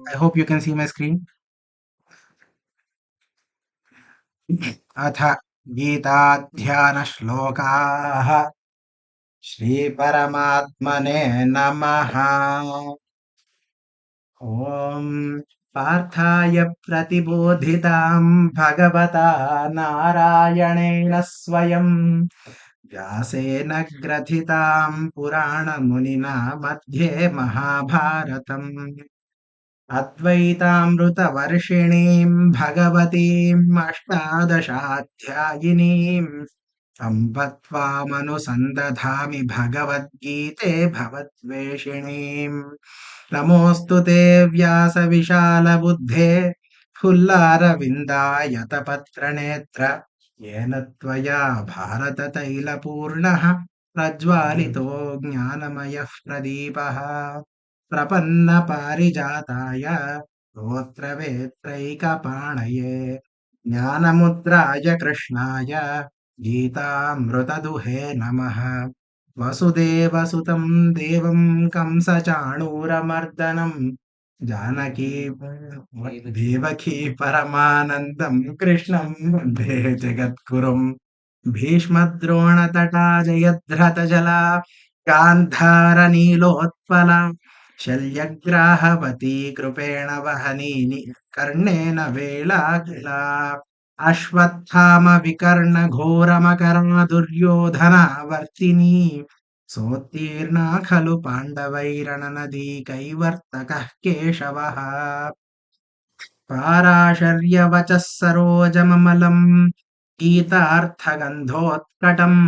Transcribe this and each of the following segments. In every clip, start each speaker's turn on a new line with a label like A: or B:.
A: I hope you can see my screen. अथ गीताध्यानश्लोकाः श्रीपरमात्मने नमः। ॐ पार्थाय प्रतिबोधितां भगवता नारायणेण स्वयं व्यासेन ग्रथितां पुराणमुनिना मध्ये महाभारतम् अद्वैतामृतवर्षिणीं भगवतीम् अष्टादशाध्यायिनीम् अम्ब त्वामनुसन्दधामि भगवद्गीते भवद्वेषिणीम्। नमोऽस्तु ते व्यासविशालबुद्धे फुल्लारविन्दायतपत्रनेत्र येन त्वया भारततैलपूर्णः प्रज्वालितो ज्ञानमयः प्रदीपः प्रपन्नपारिजाताय स्तोत्रवेत्रैकपाणये ज्ञानमुद्राय कृष्णाय गीतामृतदुहे नमः। वसुदेवसुतं देवं कंसचाणूरमर्दनं जानकी देवकी परमानन्दं कृष्णं वन्दे जगद्गुरुम्। भीष्मद्रोणतटा जयद्रथजला गान्धारनीलोत्पला शल्यग्राहवती कृपेण वहनीनि कर्णेन वेलाकिला अश्वत्थामविकर्णघोरमकरा दुर्योधनावर्तिनी सोत्तीर्णा खलु पाण्डवैरणनदी कैवर्तकः केशवः पाराशर्यवचः सरोजममलं गीतार्थगन्धोत्कटम्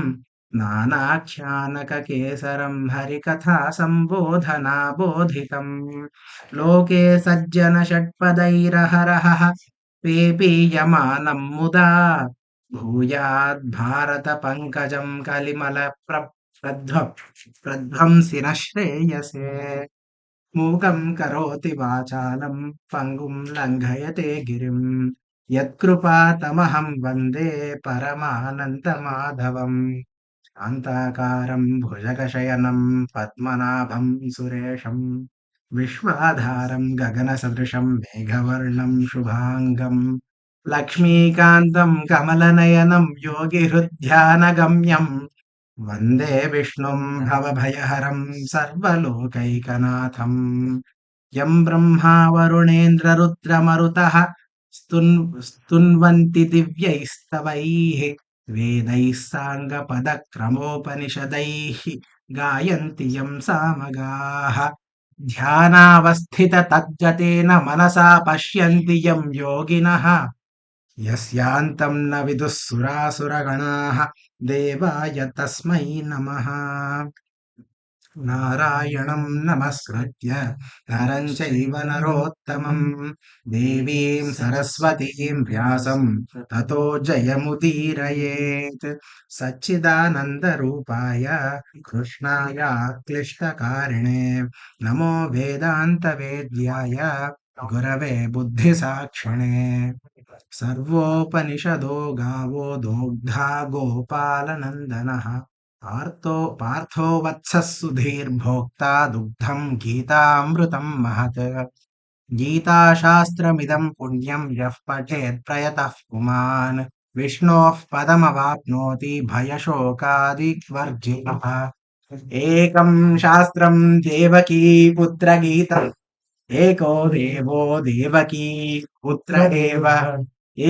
A: नानाख्यानककेसरं हरिकथा सम्बोधनाबोधितम् लोके सज्जनषट्पदैरहरहः पेपीयमानं मुदा भूयाद्भारतपङ्कजं प्रध्वंसि न श्रेयसे मूकं करोति वाचालं पङ्गुं लङ्घयते गिरिं यत्कृपातमहं वन्दे परमानन्दमाधवम् शान्ताकारं भुजगशयनं पद्मनाभं सुरेशं विश्वाधारं गगनसदृशं मेघवर्णं शुभाङ्गं लक्ष्मीकान्तं कमलनयनं योगिहृद्ध्यानगम्यं वन्दे विष्णुं भवभयहरं सर्वलोकैकनाथम् यं ब्रह्मा वरुणेन्द्ररुद्रमरुतः स्तुन्वन्ति दिव्यैस्तवैः वेदैः साङ्गपदक्रमोपनिषदैः गायन्ति यं सामगाः ध्यानावस्थिततद्गतेन मनसा पश्यन्ति यं योगिनः यस्यान्तं न विदुः सुरासुरगणाः देवाय तस्मै नमः। नारायणं नमस्कृत्य नरं चैव नरोत्तमं देवीं सरस्वतीं व्यासं ततो जयमुदीरयेत् सच्चिदानन्दरूपाय कृष्णाय क्लिष्टकारिणे नमो वेदान्तवेद्याय गुरवे बुद्धिसाक्षिणे सर्वोपनिषदो गावो दोग्धा गोपालनन्दनः पार्थो वत्सः सुधीर्भोक्ता दुग्धं गीतामृतं महत् गीताशास्त्रमिदं पुण्यं यः पठेत् प्रयतः पुमान् विष्णोः पदमवाप्नोति भयशोकादिवर्जितः एकं शास्त्रं देवकी पुत्रगीतम् एको देवो देवकी पुत्र एव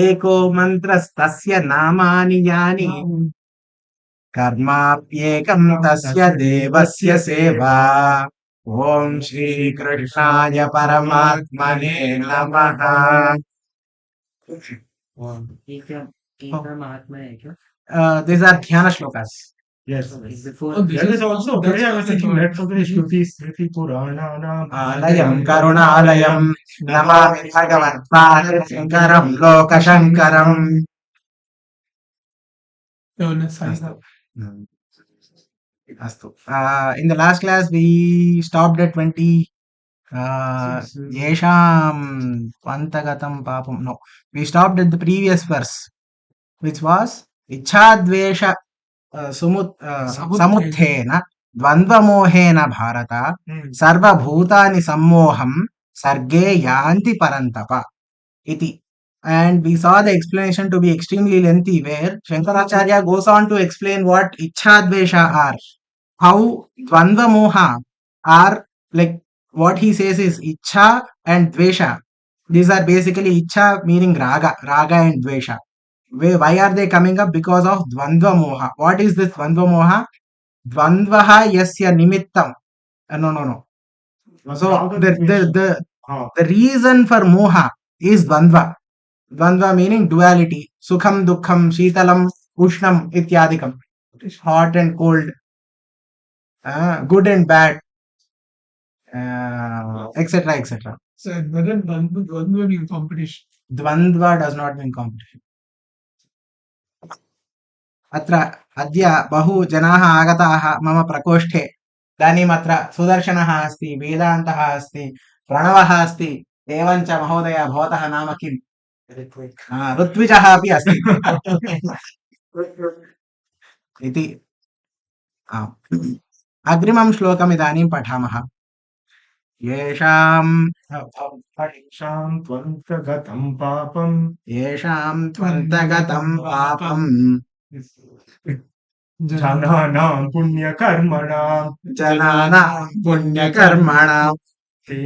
A: एको मन्त्रस्तस्य नामानि यानि कर्माप्येकं तस्य देवस्य सेवा ॐ श्रीकृष्णाय परमात्मने नमः। These are dhyana shlokas.
B: Yes. There is also there I was thinking that of the Shrutis Smriti Purana
A: Alayam Karunalayam Namami Bhagavatpadankaram Lokashankaram. In the last class we stopped at 20 Yesham Pantagatam Papam. No, we stopped at the previous verse, which was Ichadvesha Samuthena Dvandvamohena Bharata Sarvabhutani Sammoham sarge yanti parantapa iti. And we saw the explanation to be extremely lengthy, where Shankaracharya goes on to explain what Ichhadvesha are, how Dvandva Moha are, like what he says is Ichha and Dvesha. These are basically Ichha meaning Raga and Dvesha. Why are they coming up? Because of Dvandva Moha. What is this Dvandva Moha? Dvandvaha yasya nimittam. No. So the reason for moha is dvandva. Dvandva meaning duality. Sukham, dukkham, shitalam, ushnam, ityadikam. Hot and cold, good and bad, etc. etc.
B: So whether Dvandva means competition.
A: Dvandva does not mean competition. अत्र अद्य बहु जनाः आगताः मम प्रकोष्ठे. इदानीम् अत्र सुदर्शनः अस्ति, वेदान्तः अस्ति, प्रणवः अस्ति, एवञ्च महोदय भवतः नाम किम्? ऋत्विजः अपि अस्ति इति. अग्रिमं श्लोकम् इदानीं पठामः. येषां
B: त्वन्तगतं पापम् जनानां पुण्यकर्मणां ते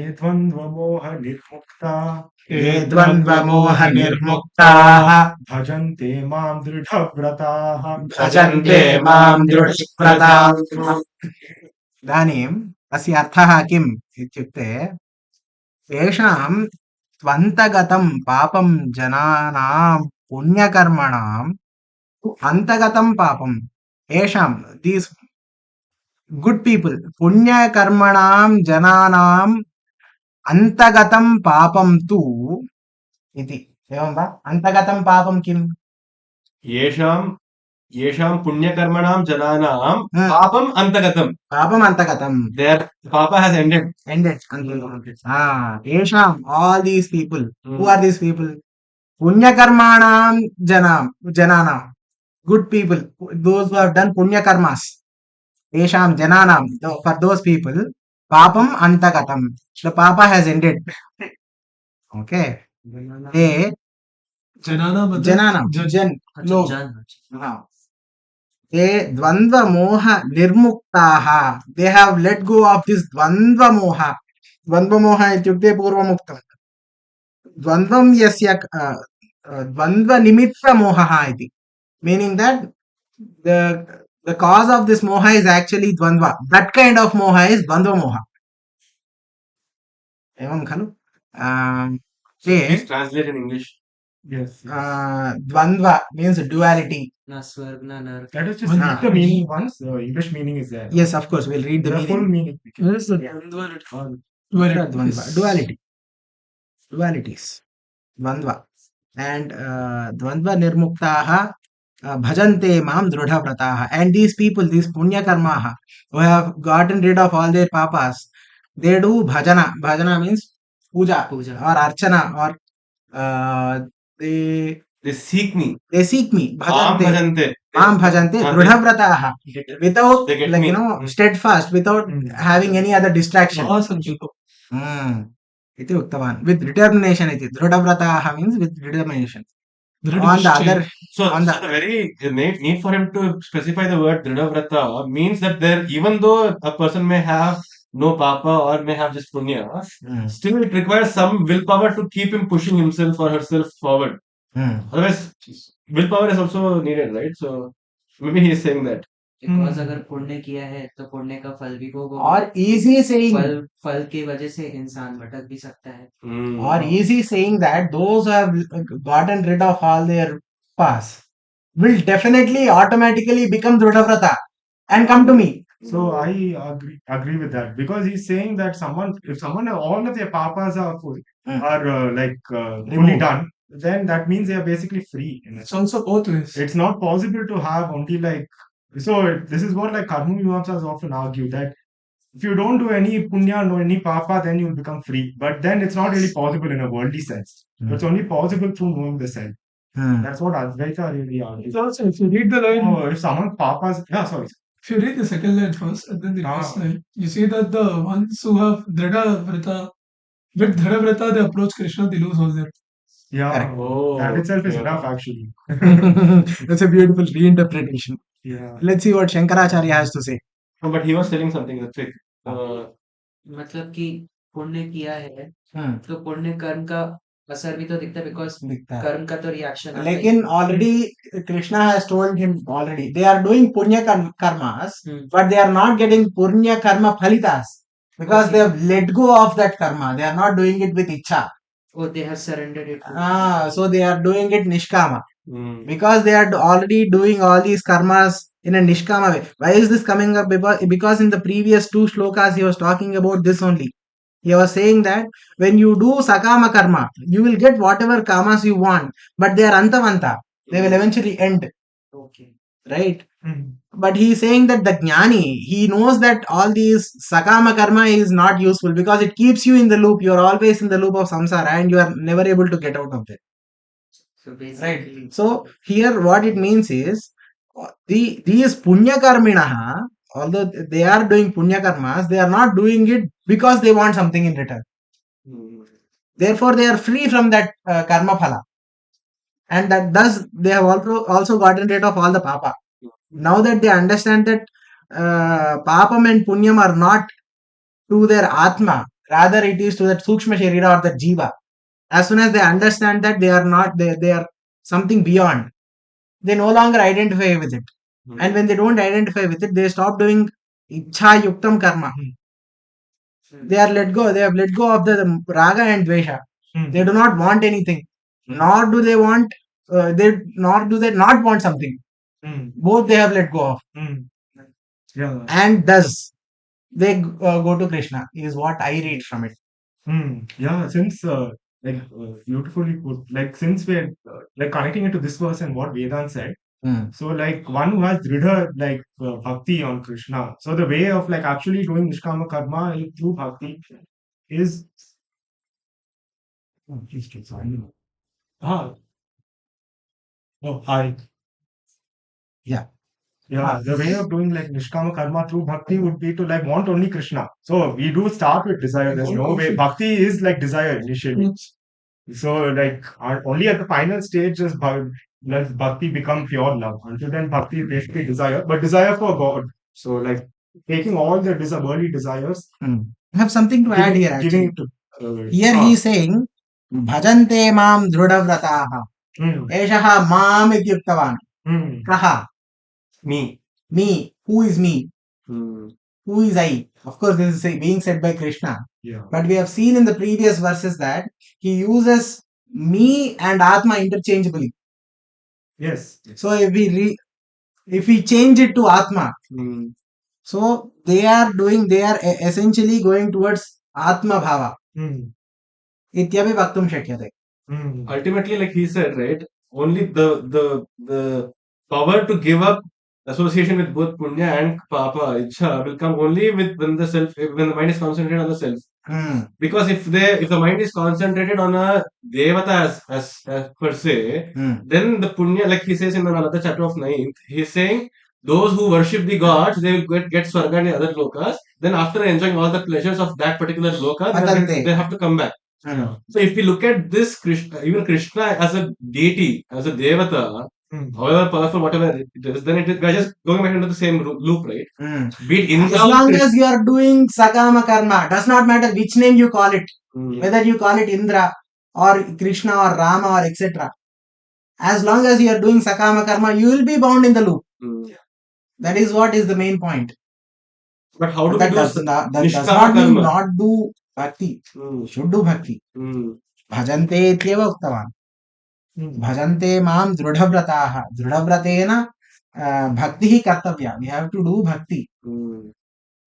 B: द्वन्द्वमोहनिर्मुक्ताः भजन्ते मां दृढव्रताः.
A: इदानीम् अस्य अर्थः किम् इत्युक्ते, येषां त्वन्तगतं पापं जनानां पुण्यकर्मणां antagatam papam. Esham, these good people, punya karmanam jananam antagatam papam tu iti. Evam va? Antagatam papam kim?
C: येषां पुण्यकर्मणां जनानां पापम् antagatam.
A: Papam antagatam.
C: Their papa has ended.
A: Yesham, all these people. Who are these people? Punyakarmanam jananam. Good people, those who have done punya karmas. Yesham jananam, for those people, papam antagatam. The papa has ended. Okay. Jananam. They dvandva moha nirmuktaha. They have let go of this dvandva moha. Dvandva moha ityukte purva muktam. Dvandvam yasya dvandva nimitta moha iti. Meaning that the cause of this moha is actually dvandva. That kind of moha is dvandva moha. Evam khalu?
C: Please translate in English.
B: Yes.
A: Dvandva means duality.
B: That is just the meaning once. The English meaning is there.
A: Yes, of course. We'll read the meaning.
B: Full meaning.
A: What is the Dvandva? Duality. Dualities. Dvandva. And Dvandva nirmuktaha bhajante mam dridhavrataha. And these people, these punya karmaha, who have gotten rid of all their papas, they do bhajana. Bhajana means puja or archana, or they
C: seek me.
A: Bhajante. Mam bhajante dridhavrataha. Without, like, steadfast, without having any other distraction. Iti uktavan. With determination iti. Dridhavrataha means with determination. On the other,
C: the very need for him to specify the word dridhavrata means that there, even though a person may have no papa or may have just punya, still it requires some willpower to keep him pushing himself or herself forward. Otherwise, willpower is also needed, right? So maybe he is saying that.
D: Because अगर पुण्य किया है तो पुण्य का फल भी भोगो.
A: और easy saying,
D: फल की वजह से इंसान भटक भी सकता है.
A: Or easy saying that those who have gotten rid of all their past will definitely automatically become Dhrutavrata and come to me.
B: So I agree with that, because he's saying that if someone all of their papas are fully done, then that means they are basically free.
E: It's also both ways.
B: It's not possible to have only so this is what Karma Mimamsas often argue, that if you don't do any punya, no any papa, then you'll become free. But then it's not really possible in a worldly sense. It's only possible through knowing the self. That's what Advaita really argues.
E: Also, if you read the line,
B: if someone papas,
E: if you read the second line first and then the first line, you see that the ones who have Dhrida Vrita With Dharavrata, they approach Krishna, they lose all their.
B: Yeah,
A: Correct.
B: that itself is
C: yeah.
B: enough actually.
A: That's a beautiful reinterpretation.
B: Yeah.
A: Let's see what Shankaracharya has to say.
C: No, but he was telling something, that's it.
D: मतलब कि पुण्य किया है
A: Hmm.
D: तो पुण्य कर्म का असर भी तो दिखता है बिकॉज
A: दिखता है।
D: कर्म का तो रिएक्शन आता ही है।
A: लेकिन already Krishna has told him already they are doing punya karmas, but they are not getting punya karma phalitas because
D: Okay.
A: they have let go of that karma. They are not doing it with ichha.
D: Oh, they have surrendered it to
A: So they are doing it nishkama
C: Mm.
A: because they are already doing all these karmas in a nishkama way. Why is this coming up? Because in the previous two shlokas he was talking about this only. He was saying that when you do sakama karma, you will get whatever kamas you want, but they are antavanta. They will eventually end,
D: Okay.
A: right?
B: Mm.
A: But he is saying that the jnani, he knows that all these sakama karma is not useful because it keeps you in the loop. You are always in the loop of samsara and you are never able to get out of it.
D: So
A: Right.
D: basically,
A: So here what it means is these punya karminaha, although they are doing punya karmas, they are not doing it because they want something in return.
C: Mm.
A: Therefore, they are free from that karma phala, and that thus they have also gotten rid of all the papa. Now that they understand that papam and punyam are not to their atma, rather it is to that sukshma sharira or the jiva. As soon as they understand that they are not, they are something beyond, they no longer identify with it. And when they don't identify with it, they stop doing ichha yuktam karma. They are let go. They have let go of the raga and dvesha.
B: Mm.
A: They do not want anything, nor do they want. Nor do they not want something.
B: Mm.
A: Both they have let go of,
B: Mm. Yeah.
A: and thus they go to Krishna. Is what I read from it.
B: Yeah, since beautifully put, like since we're like connecting it to this verse and what Vedant said, so like one who has dridha like bhakti on Krishna. So the way of like actually doing nishkama karma through bhakti is. Oh, please do sorry. Ah, oh, hi.
A: Yeah.
B: Yeah, the way of doing like nishkama karma through bhakti would be to like want only Krishna. So we do start with desire. There's no way. Bhakti is like desire initially. So like only at the final stage does bhakti become pure love. Until then, bhakti is basically desire, but desire for God. So like taking all the worldly desires,
A: I have something to add here.
B: giving
A: Actually,
B: it to
A: here he is saying, "Bhajante mam dhrudhavrataha." Eshaha mam ityuktavan. Kaha?
C: Me.
A: Me. Who is me?
C: Mm.
A: Who is I? Of course, this is being said by Krishna.
B: Yeah.
A: But we have seen in the previous verses that he uses me and Atma interchangeably.
B: Yes.
A: So if we change it to Atma,
C: Mm.
A: so they are essentially going towards Atma Bhava. Ityapi vaktum shakyate.
C: Ultimately, like he said, right? Only the power to give up association with both punya and papa, ichha, will come only with when the mind is concentrated on the self. Because if the mind is concentrated on a devata as per se, then the punya, like he says in another chapter of 9th, he's saying those who worship the gods, they will get swarga and the other lokas. Then after enjoying all the pleasures of that particular loka, they have to come back. So if we look at this Krishna, even Krishna as a deity, as a devata, however powerful, whatever it is, then we're just going back into the same loop, right? Be it Indra
A: As
C: or
A: long
C: Krishna.
A: as you are doing Sakama Karma, does not matter which name you call it, whether you call it Indra or Krishna or Rama or etc. As long as you are doing Sakama Karma, you will be bound in the loop. That is what is the main point.
C: But how do we
A: That
C: do
A: does not
C: Nishkama
A: mean
C: karma?
A: not do bhakti. Should do bhakti. Bhajante ityeva uktavan. Bhajante mam dhrudhavrataha. Dhrudhavratena bhakti kartavya. We have to do bhakti.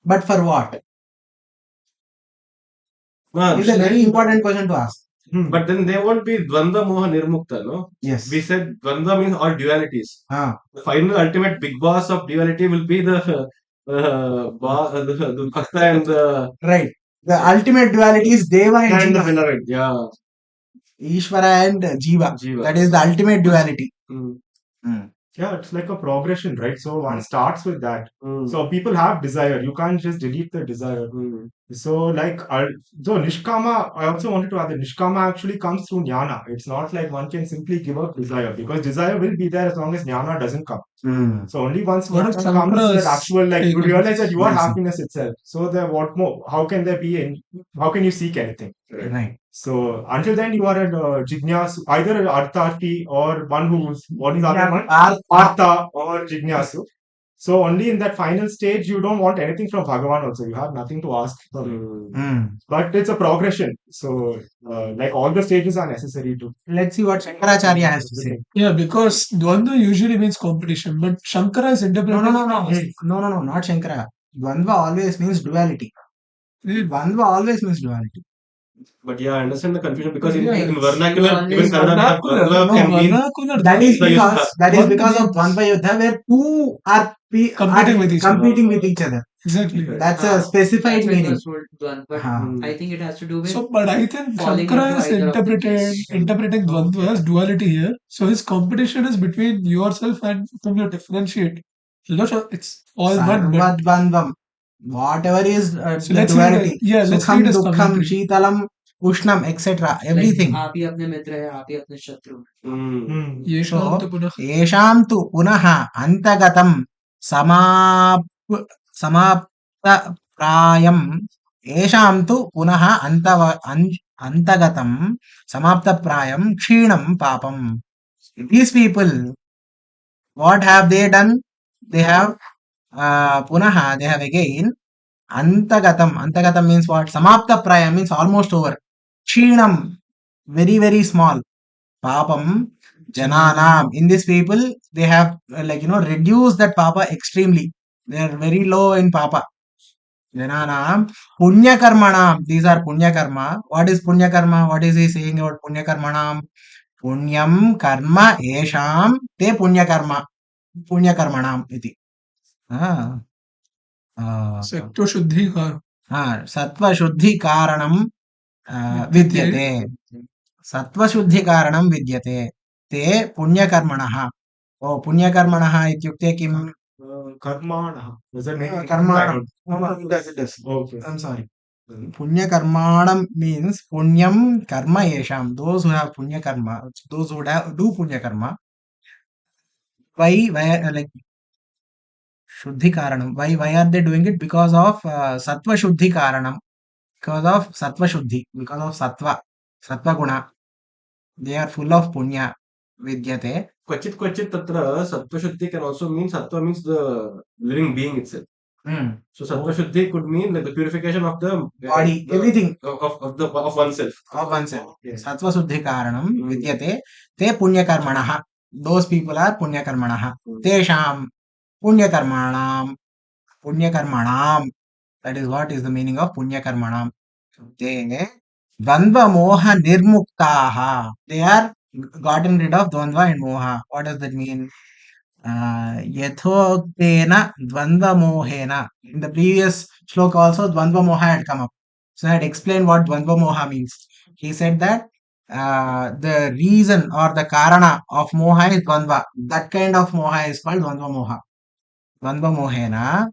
A: But for what? It's a very important question to ask.
C: But then they won't be Dvandva Moha Nirmukta, no?
A: Yes.
C: We said Dvandva means all dualities. The final ultimate big boss of duality will be the Bhakta and the...
A: Right. The ultimate duality is Deva and
C: the
A: Jiva.
C: beloved, yeah.
A: Ishvara and Jiva. That is the ultimate duality.
B: Yeah, it's like a progression, right? So one
A: Mm.
B: starts with that.
C: Mm.
B: So people have desire. You can't just delete the desire.
C: Mm.
B: So so Nishkama, I also wanted to add that Nishkama actually comes through jnana. It's not like one can simply give up desire, because desire will be there as long as jnana doesn't come.
A: Mm.
B: So only once
E: What if
B: jnana comes, that
E: Shankara's
B: actual, like,
E: take
B: you
E: on
B: realize that
E: this?
B: you are
A: Yes.
B: happiness itself. So then what more? How can there be any, how can you seek anything?
A: Right.
B: So until then you are an jignasu, either an artharthi or one who's, what is the other one?
A: Artha.
B: Artha or jignasu. So only in that final stage you don't want anything from Bhagavan also. You have nothing to ask from him.
A: Mm.
B: But it's a progression. So like all the stages are necessary to
A: Let's see what Shankaracharya has to say.
B: everything.
E: Yeah, because Dvandva usually means competition, but Shankara is
A: No,
E: interpreting.
A: not Shankara. Dvandva always means duality. Dvandva always means duality.
C: But yeah, I understand the confusion because in,
E: Yeah,
C: in
E: it's
C: vernacular,
D: always
C: even Kannada,
E: vernacular.
C: Dvandva
E: No,
C: can mean
E: vernacular.
A: That is
C: the
A: because
C: Yuddha.
A: that is
E: Dvandva
A: because of
E: means
A: Dvandva Yuddha, where two are
E: competing with each other.
A: competing with each other.
E: Exactly.
A: That's a specified
D: That's why it
A: meaning.
D: was told Dvand, but
A: Huh.
D: I think it has to do with
E: So, but I think
D: falling
E: Shankara
D: into
E: is
D: either of these.
E: interpreting Dvandva as duality here. So his competition is between yourself and whom you differentiate. No, sure, it's all one, but
A: Sarvadvandvam. Whatever is
E: so
A: the
E: let's read it.
A: duality.
E: Yeah, let's read
A: Sukham,
E: his
A: Dukkham,
E: commentary.
A: Sheetalam, Ushnam, etc.
D: Like
A: Everything.
D: आप ही अपने मित्र हैं, आप ही अपने शत्रु हैं.
E: Yesham
A: So,
E: tu punah.
A: येषां तु पुनः अन्तगतं समाप् समाप्तप्रायं येषां तु पुनः अन्तगतं समाप्तप्रायं क्षीणं पापम्. These people, what have they done? They have punaha, they have again antagatam means what? Samaptapraya means almost over. Kshinam, very very small. Papam jananam, in these people they have reduced that papa extremely. They are very low in papa. Jananam punya karmanam, these are punya karma. What is punya karma? What is he saying about punya karmanam? Punyam karma esham te punya karmanam iti. Ah,
E: Sector Shuddhikar.
A: सत्त्वशुद्धिकारणं विद्यते. सत्त्वशुद्धिकारणं विद्यते. ते पुण्यकर्मणः. ओ पुण्यकर्मणः इत्युक्ते किम्?
B: Karmana. Does that make
A: कर्माणं. It does.
B: Okay.
A: I'm sorry. Punyakarmanam means punyam karma yesham. Those who have punya karma, those who do punya karma. Why like Shuddhi Karanam? Why are they doing it? Because of Sattva Shuddhi Karanam. Because of Sattva Shuddhi. Because of Sattva Guna. They are full of punya. Vidyate.
C: Kvachit tatra sattva shuddhi can also mean sattva means the living being itself. So sattva shuddhi could mean like the purification of the
A: Body, everything.
C: Of oneself.
A: Of oneself.
B: Okay.
A: Sattva Shuddhi Karanam. Vidyate. Te punya karmanaha. Those people are punya karmanaha. Tesham punya karmanam. Punya karmanam. That is what is the meaning of punya karmanam. They dvandva moha nirmuktaha. They are gotten rid of dvandva and moha. What does that mean? Yathoktena dvandva mohena. In the previous shloka also dvandva moha had come up. So I had explained what dvandva moha means. He said that the reason or the karana of moha is dvandva. That kind of moha is called dvandva moha. Dvandva mohena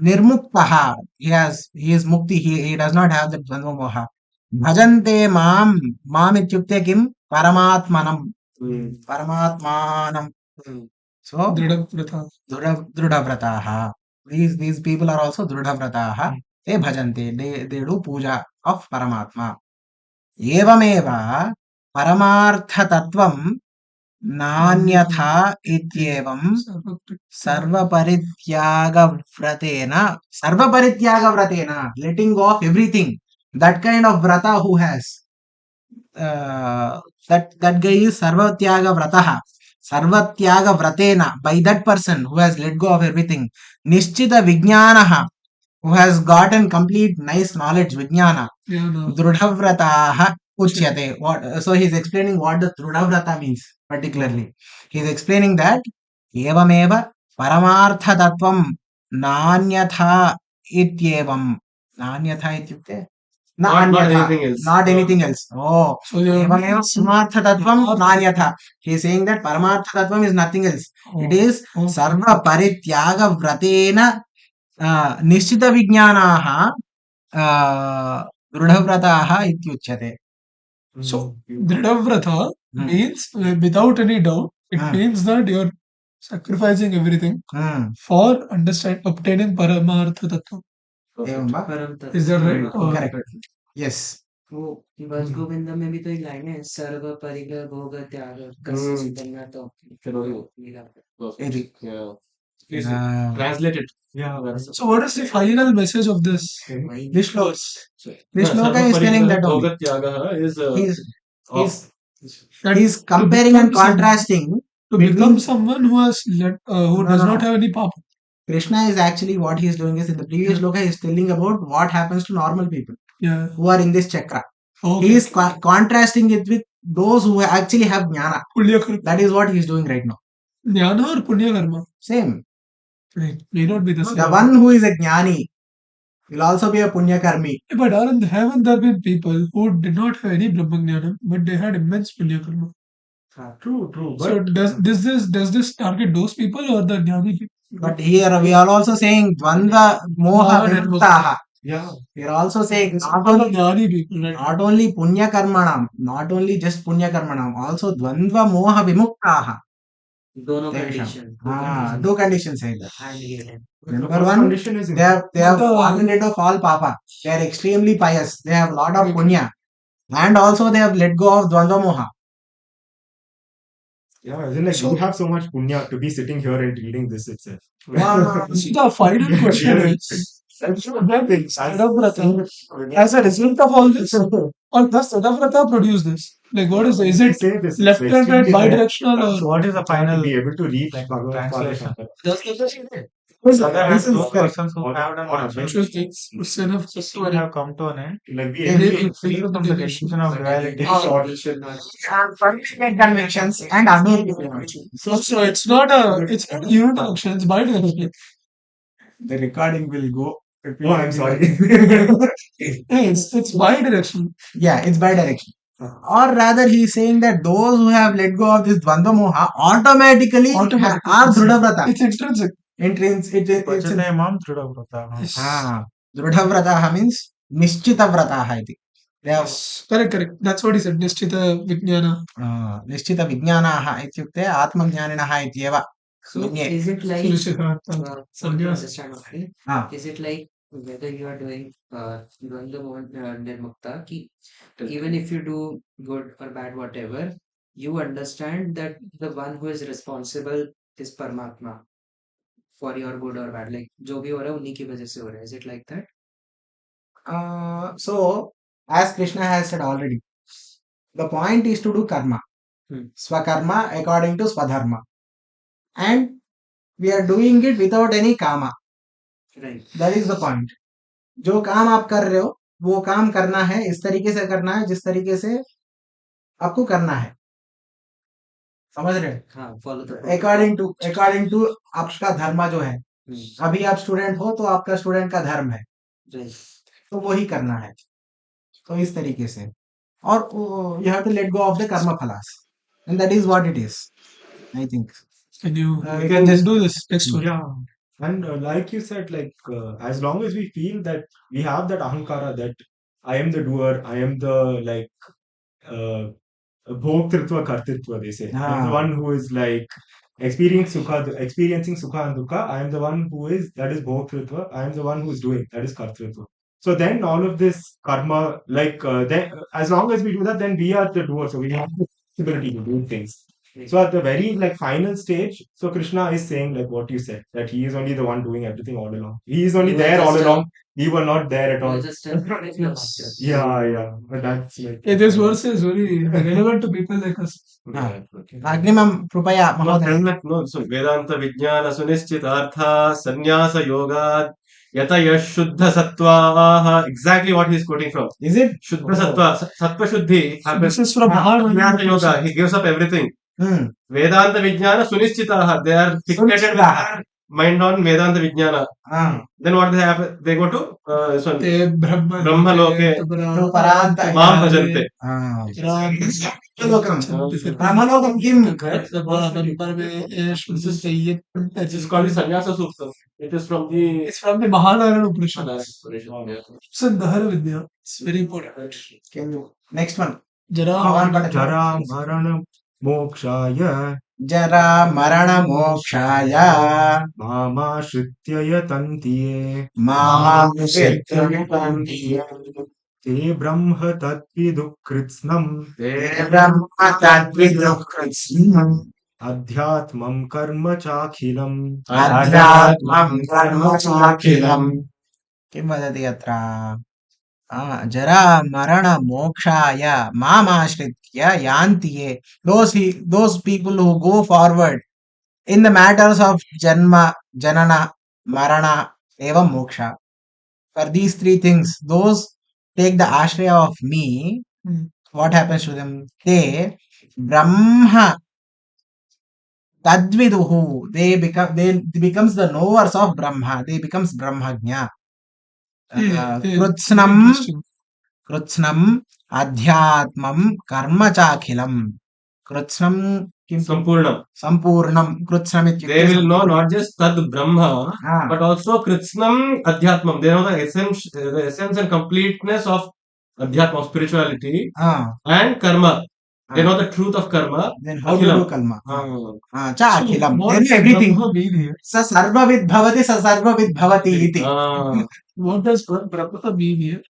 A: nirmuktaha. He is mukti. He does not have the dvandva moha. Bhajante mam ityukte kim? Paramatmanam. Paramatmanam. So Drudhavrataha. These people are also Drudhavrataha. They bhajante. They do puja of Paramatma. Evameva Paramartha Tattvam Nanyatha Ityevam Sarva Vratena, letting go of everything. That kind of vrata who has that guy is Sarvatyaga Vrataha. Sarvatyaga Vratena, by that person who has let go of everything. Nischita Vijnanaha, who has gotten complete nice knowledge, Vijnana. Drudhavrataha Uchyate. So he's explaining what the Drudhavrata means particularly. He's explaining that Evameva Paramartha Tattvam Nanyatha Ityevam. Nanyatha ityukte
C: not
A: Nanyatha.
C: anything else.
A: Not anything else. Oh.
E: So they are
A: Evamev Samartha Tattvam Nanyatha. He is saying that Paramartha Tattvam is nothing else. It is Sarva Parityaga Vratena Nishchita Vijnanaha Drudhavrataha Ityuchyate.
E: So Dridhavrata
A: Hmm.
E: means without any doubt, it
A: Hmm.
E: means that you're sacrificing everything for obtaining Paramartha Tattva.
A: एवं वा?
D: परम तत्व
E: Is that right? Or-
A: Correct. Yes.
D: वो भज गोविंद में भी तो एक लाइन है सर्व परिग्रह भोग त्याग कस्य चितन्ना तो मेरा
A: Iti.
C: Yeah. Please
A: Ah.
C: translate it.
B: Yeah.
E: So what is the final message of this?
A: This shloka. This
C: Yeah,
A: shloka is telling that only.
C: Bhogatyagaha is
A: He's comparing and contrasting
E: To
A: between-
E: become someone who has who does not have any papa.
A: Krishna is actually what he is doing is in the previous shloka he is telling about what happens to normal people
E: Yeah.
A: who are in this chakra.
E: Okay.
A: He is contrasting it with those who actually have jnana.
E: Punya karma.
A: That is what he is doing right now.
E: Jnana or punya karma?
A: Same.
E: Right. May not be the same.
A: The one who is a jnani will also be a punya karmi.
E: But haven't there been people who did not have any Brahmajnana, but they had immense punya karma?
B: True. But
E: So does this target those people or the jnani people?
A: But here we are also saying dvandva moha vimuktaha.
B: yeah.
A: We are also saying not
E: All the
A: only
E: jnani people, right?
A: not only punya karmanam, not only just punya karmanam, also dvandva moha vimuktaha.
D: दोनों
A: Tesham.
D: Condition
A: Two conditions है इधर.
D: And ये है
A: Number
B: The first
A: one,
B: condition is
A: they have
E: But,
A: fallen rid of all papa. They are extremely pious. They have lot of punya, and also they have let go of dvandva moha.
B: yeah, isn't like you have so much punya to be sitting here and reading this itself.
E: The final question is, as a result of all this, or does Tadavrata produce this? Like, what is it? Is
B: They
E: it
B: say this is
E: left and right,
B: extremely rare.
E: bidirectional, or
F: What is the
B: To
F: final
B: be able to read
F: like,
B: Bhagavad
F: translation?
B: Gita.
F: Other
A: This is
F: those
A: correct.
F: persons who have done
B: Or
F: much
E: question of
F: will have come to an end?
B: like be
A: They
B: able
A: will
B: to
F: Free from the delusion of duality.
A: Permanent convictions and unable.
E: So it's not unidirectional, it's bidirectional.
A: The recording will go.
B: Oh, I'm sorry.
E: It's bidirectional.
A: Yeah, it's bi-direction. Or rather, he is saying that those who have let go of this dvandva moha automatically are drudhavrata.
E: It's intrinsic.
A: It's
F: Pachate imam Dhrudhavrata.
A: Drudhavrataha means Nishchitavrataha iti. They have
E: Correct. That's what he said. Nishchita Vijnana.
A: Nishchita vijnanaha ityukte atmajnaninaha ityeva.
D: So
A: Vinye.
D: is it like
E: Suruchita.
D: to
E: Sannyas.
D: understand okay?
A: Ah.
D: Is it like whether you are doing Dvandva Nirmukta ki even if you do good or bad whatever, you understand that the one who is responsible is Paramatma for your good or bad. Like जो भी हो रहा है उन्हीं की वजह से हो रहा है. Is it like that?
A: So, as Krishna has said already, the point is to do karma. Swakarma according to Swadharma. And we are doing it without any kama.
D: Right.
A: That is the point. जो काम आप कर रहे हो वो काम करना है इस तरीके से करना है जिस तरीके से आपको करना है समझ रहे
D: हाँ, follow the
A: अकॉर्डिंग टू आपका धर्म जो है अभी आप स्टूडेंट हो तो आपका स्टूडेंट का धर्म है
D: Right.
A: तो वही करना है तो इस तरीके से और you have to let go of the कर्म फलास and that is what it is I think
E: Can you
A: we can just
E: do this next one?
B: Yeah. And like you said, like as long as we feel that we have that ahankara that I am the doer, I am the like bhoktritva kartritva, they say. I'm the one who is like experiencing sukha and dukkha. I am the one who is, that is bhoktritva. I am the one who is doing, that is kartritva. So then all of this karma, like then as long as we do that, then we are the doer. So we have the ability to do things. So at the very like final stage, so Krishna is saying like what you said, that he is only the one doing everything all along. He is only
D: You were
B: there all
D: just
B: along. We were not there at all.
D: Just a
B: Yeah. But that's like
E: Hey, this verse is very relevant to people like us.
A: अग्निमं कृपया
C: No,
A: महोदय
C: no, so Vedanta Vijnana Sunischitartha Sannyasa Yoga Yata Yash Shuddha Sattvaha. Exactly what he is quoting from.
A: is it
C: Shuddha Sattva, Sattva Shuddhi
E: So
C: happens.
E: this is from
C: Sannyasa Yoga, he gives up everything. Vedanta Vijnana Sunischitarha, they are fixated with mind on Vedanta Vijnana.
A: Ah,
C: Then what they have? They go to this one,
E: Te Brahma
C: Brahmaloke
A: to Paranta.
C: Mam Bhajante.
A: Ah,
E: Brahmalokam.
A: Brahmalokam kim?
C: That's the first This is called the Sannyasa Sukta. It is from the
E: It's from the Mahanarana Upanishad.
C: Yeah.
E: It's a Dahara Vidya. It's very important.
A: Can you? Next one.
E: Jara
A: Bhagavan Bhattacharya.
F: Jara Marana Mokshaya
A: Jara Marana Mokshaya
F: Mama Shrityaya Tantiye
A: Mama
F: Te Brahma Tatvidukritsnam
A: Brahma Tadvidukritsinam
F: Adhyatmam Karma Chakhilam
A: Adhyatmam Karma Chakilam. Kim vadati atra? Jara Marana Mokshaya Mama Shritya Yantiye. Those people who go forward in the matters of Janma, Janana, Marana, Evam Moksha. For these three things, those take the ashraya of me. What happens to them? They Brahma Tadviduhu. They becomes the knowers of Brahma. They becomes Brahmagnya. Krutsnam
E: Interesting.
A: Krutsnam Adhyatmam Karma Chakhilam. Krutsnam kim
C: Sampurnam.
A: Sampurnam Krutsnam
C: They will know not just Tad Brahma,
A: Ah.
C: but also Kritsnam Adhyatmam. They know the essence and completeness of Adhyatma, spirituality, and karma. They know the truth of karma.
A: Then how to do
C: Akhilam.
A: karma? Cha akhilam.
E: what
A: Then
E: does
A: everything.
E: Brahma mean here?
A: Sa sarvavid bhavati sa sarvavid bhavati iti.
E: What does Brahma mean here?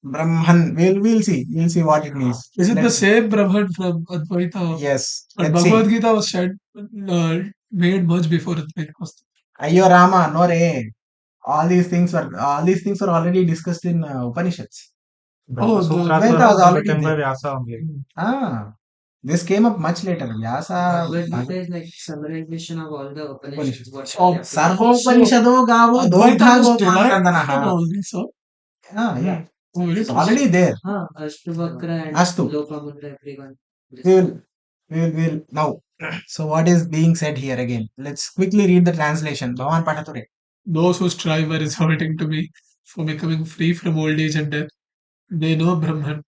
A: Brahman. We'll see. We'll see what it means.
E: Is it the same Brahman from Advaita?
A: Yes.
E: But
A: Let's
E: Bhagavad
A: see.
E: Gita was made much before Advaita was there.
A: Ayyo Rama, no re. All these things were already discussed in Upanishads.
E: Oh, the
F: Sutras
A: Advaita
F: were
A: was already
F: written by
A: there.
F: Vyasa only.
A: This came up much later. Vyasa.
D: Bhagavad Gita is like summarization of all the Upanishads. What
E: Oh,
D: all have to do.
A: Sarvopanishado gavo
E: Advaita
A: dogdha
E: was derived from
A: gopakandanaha.
E: all this, so
A: Yeah.
E: oh, very
A: It's already there.
D: Ashtavakra and
A: Astu.
D: Lopamudra, everyone.
A: We'll now. So what is being said here again? Let's quickly read the translation. Bhavan Patature.
E: those who strive are resorting to me for becoming free from old age and death. They know Brahman,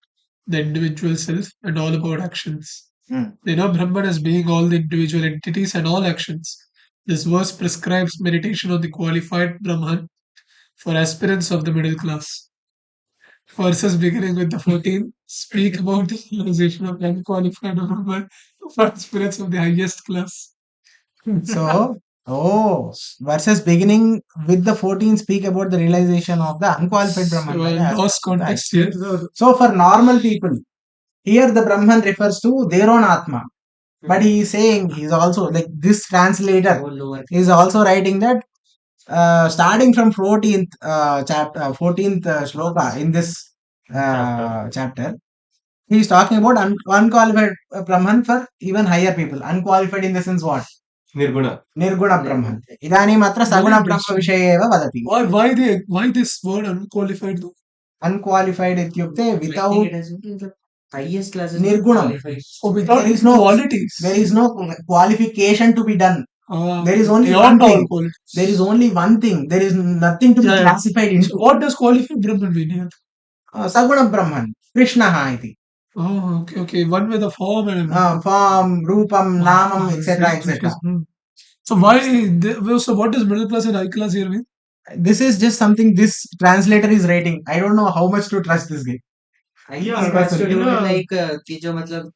E: the individual self, and all about actions. They know Brahman as being all the individual entities and all actions. This verse prescribes meditation on the qualified Brahman for aspirants of the middle class. Verses beginning with the 14 speak about the realization of unqualified Brahman for aspirants of the highest class.
A: So, verses beginning with the 14 speak about the realization of the unqualified Brahman.
E: So,
A: by the
E: lost
A: aspect of the
E: context here.
A: So, for normal people, here the Brahman refers to their own Atma. But he is saying, he is also like this translator is also writing that starting from 14th chapter, 14th shloka in this chapter, he is talking about unqualified Brahman for even higher people. Unqualified in the sense what?
C: Nirguna.
A: Nirguna Brahman. Idanim atra saguna Brahma vishaye eva vadati.
E: Why this word unqualified though?
A: Unqualified ityukte without
D: The highest classes
A: Nirgunam.
E: Oh, without
A: There is no
E: qualities.
A: There is no qualification to be done. There is only
E: beyond
A: one
E: all
A: thing.
E: qualities.
A: There is only one thing. There is nothing to be
E: Yeah.
A: classified
E: So
A: into.
E: what does qualified Brahman mean here?
A: Saguna Brahman. Krishna iti.
E: Oh, okay. One with a form and
A: Form, Rupam, Namam, etc. etc.
E: So so what does middle class and high class here mean?
A: This is just something this translator is writing. I don't know how much to trust this guy.
D: I think it has to do with like कि जो मतलब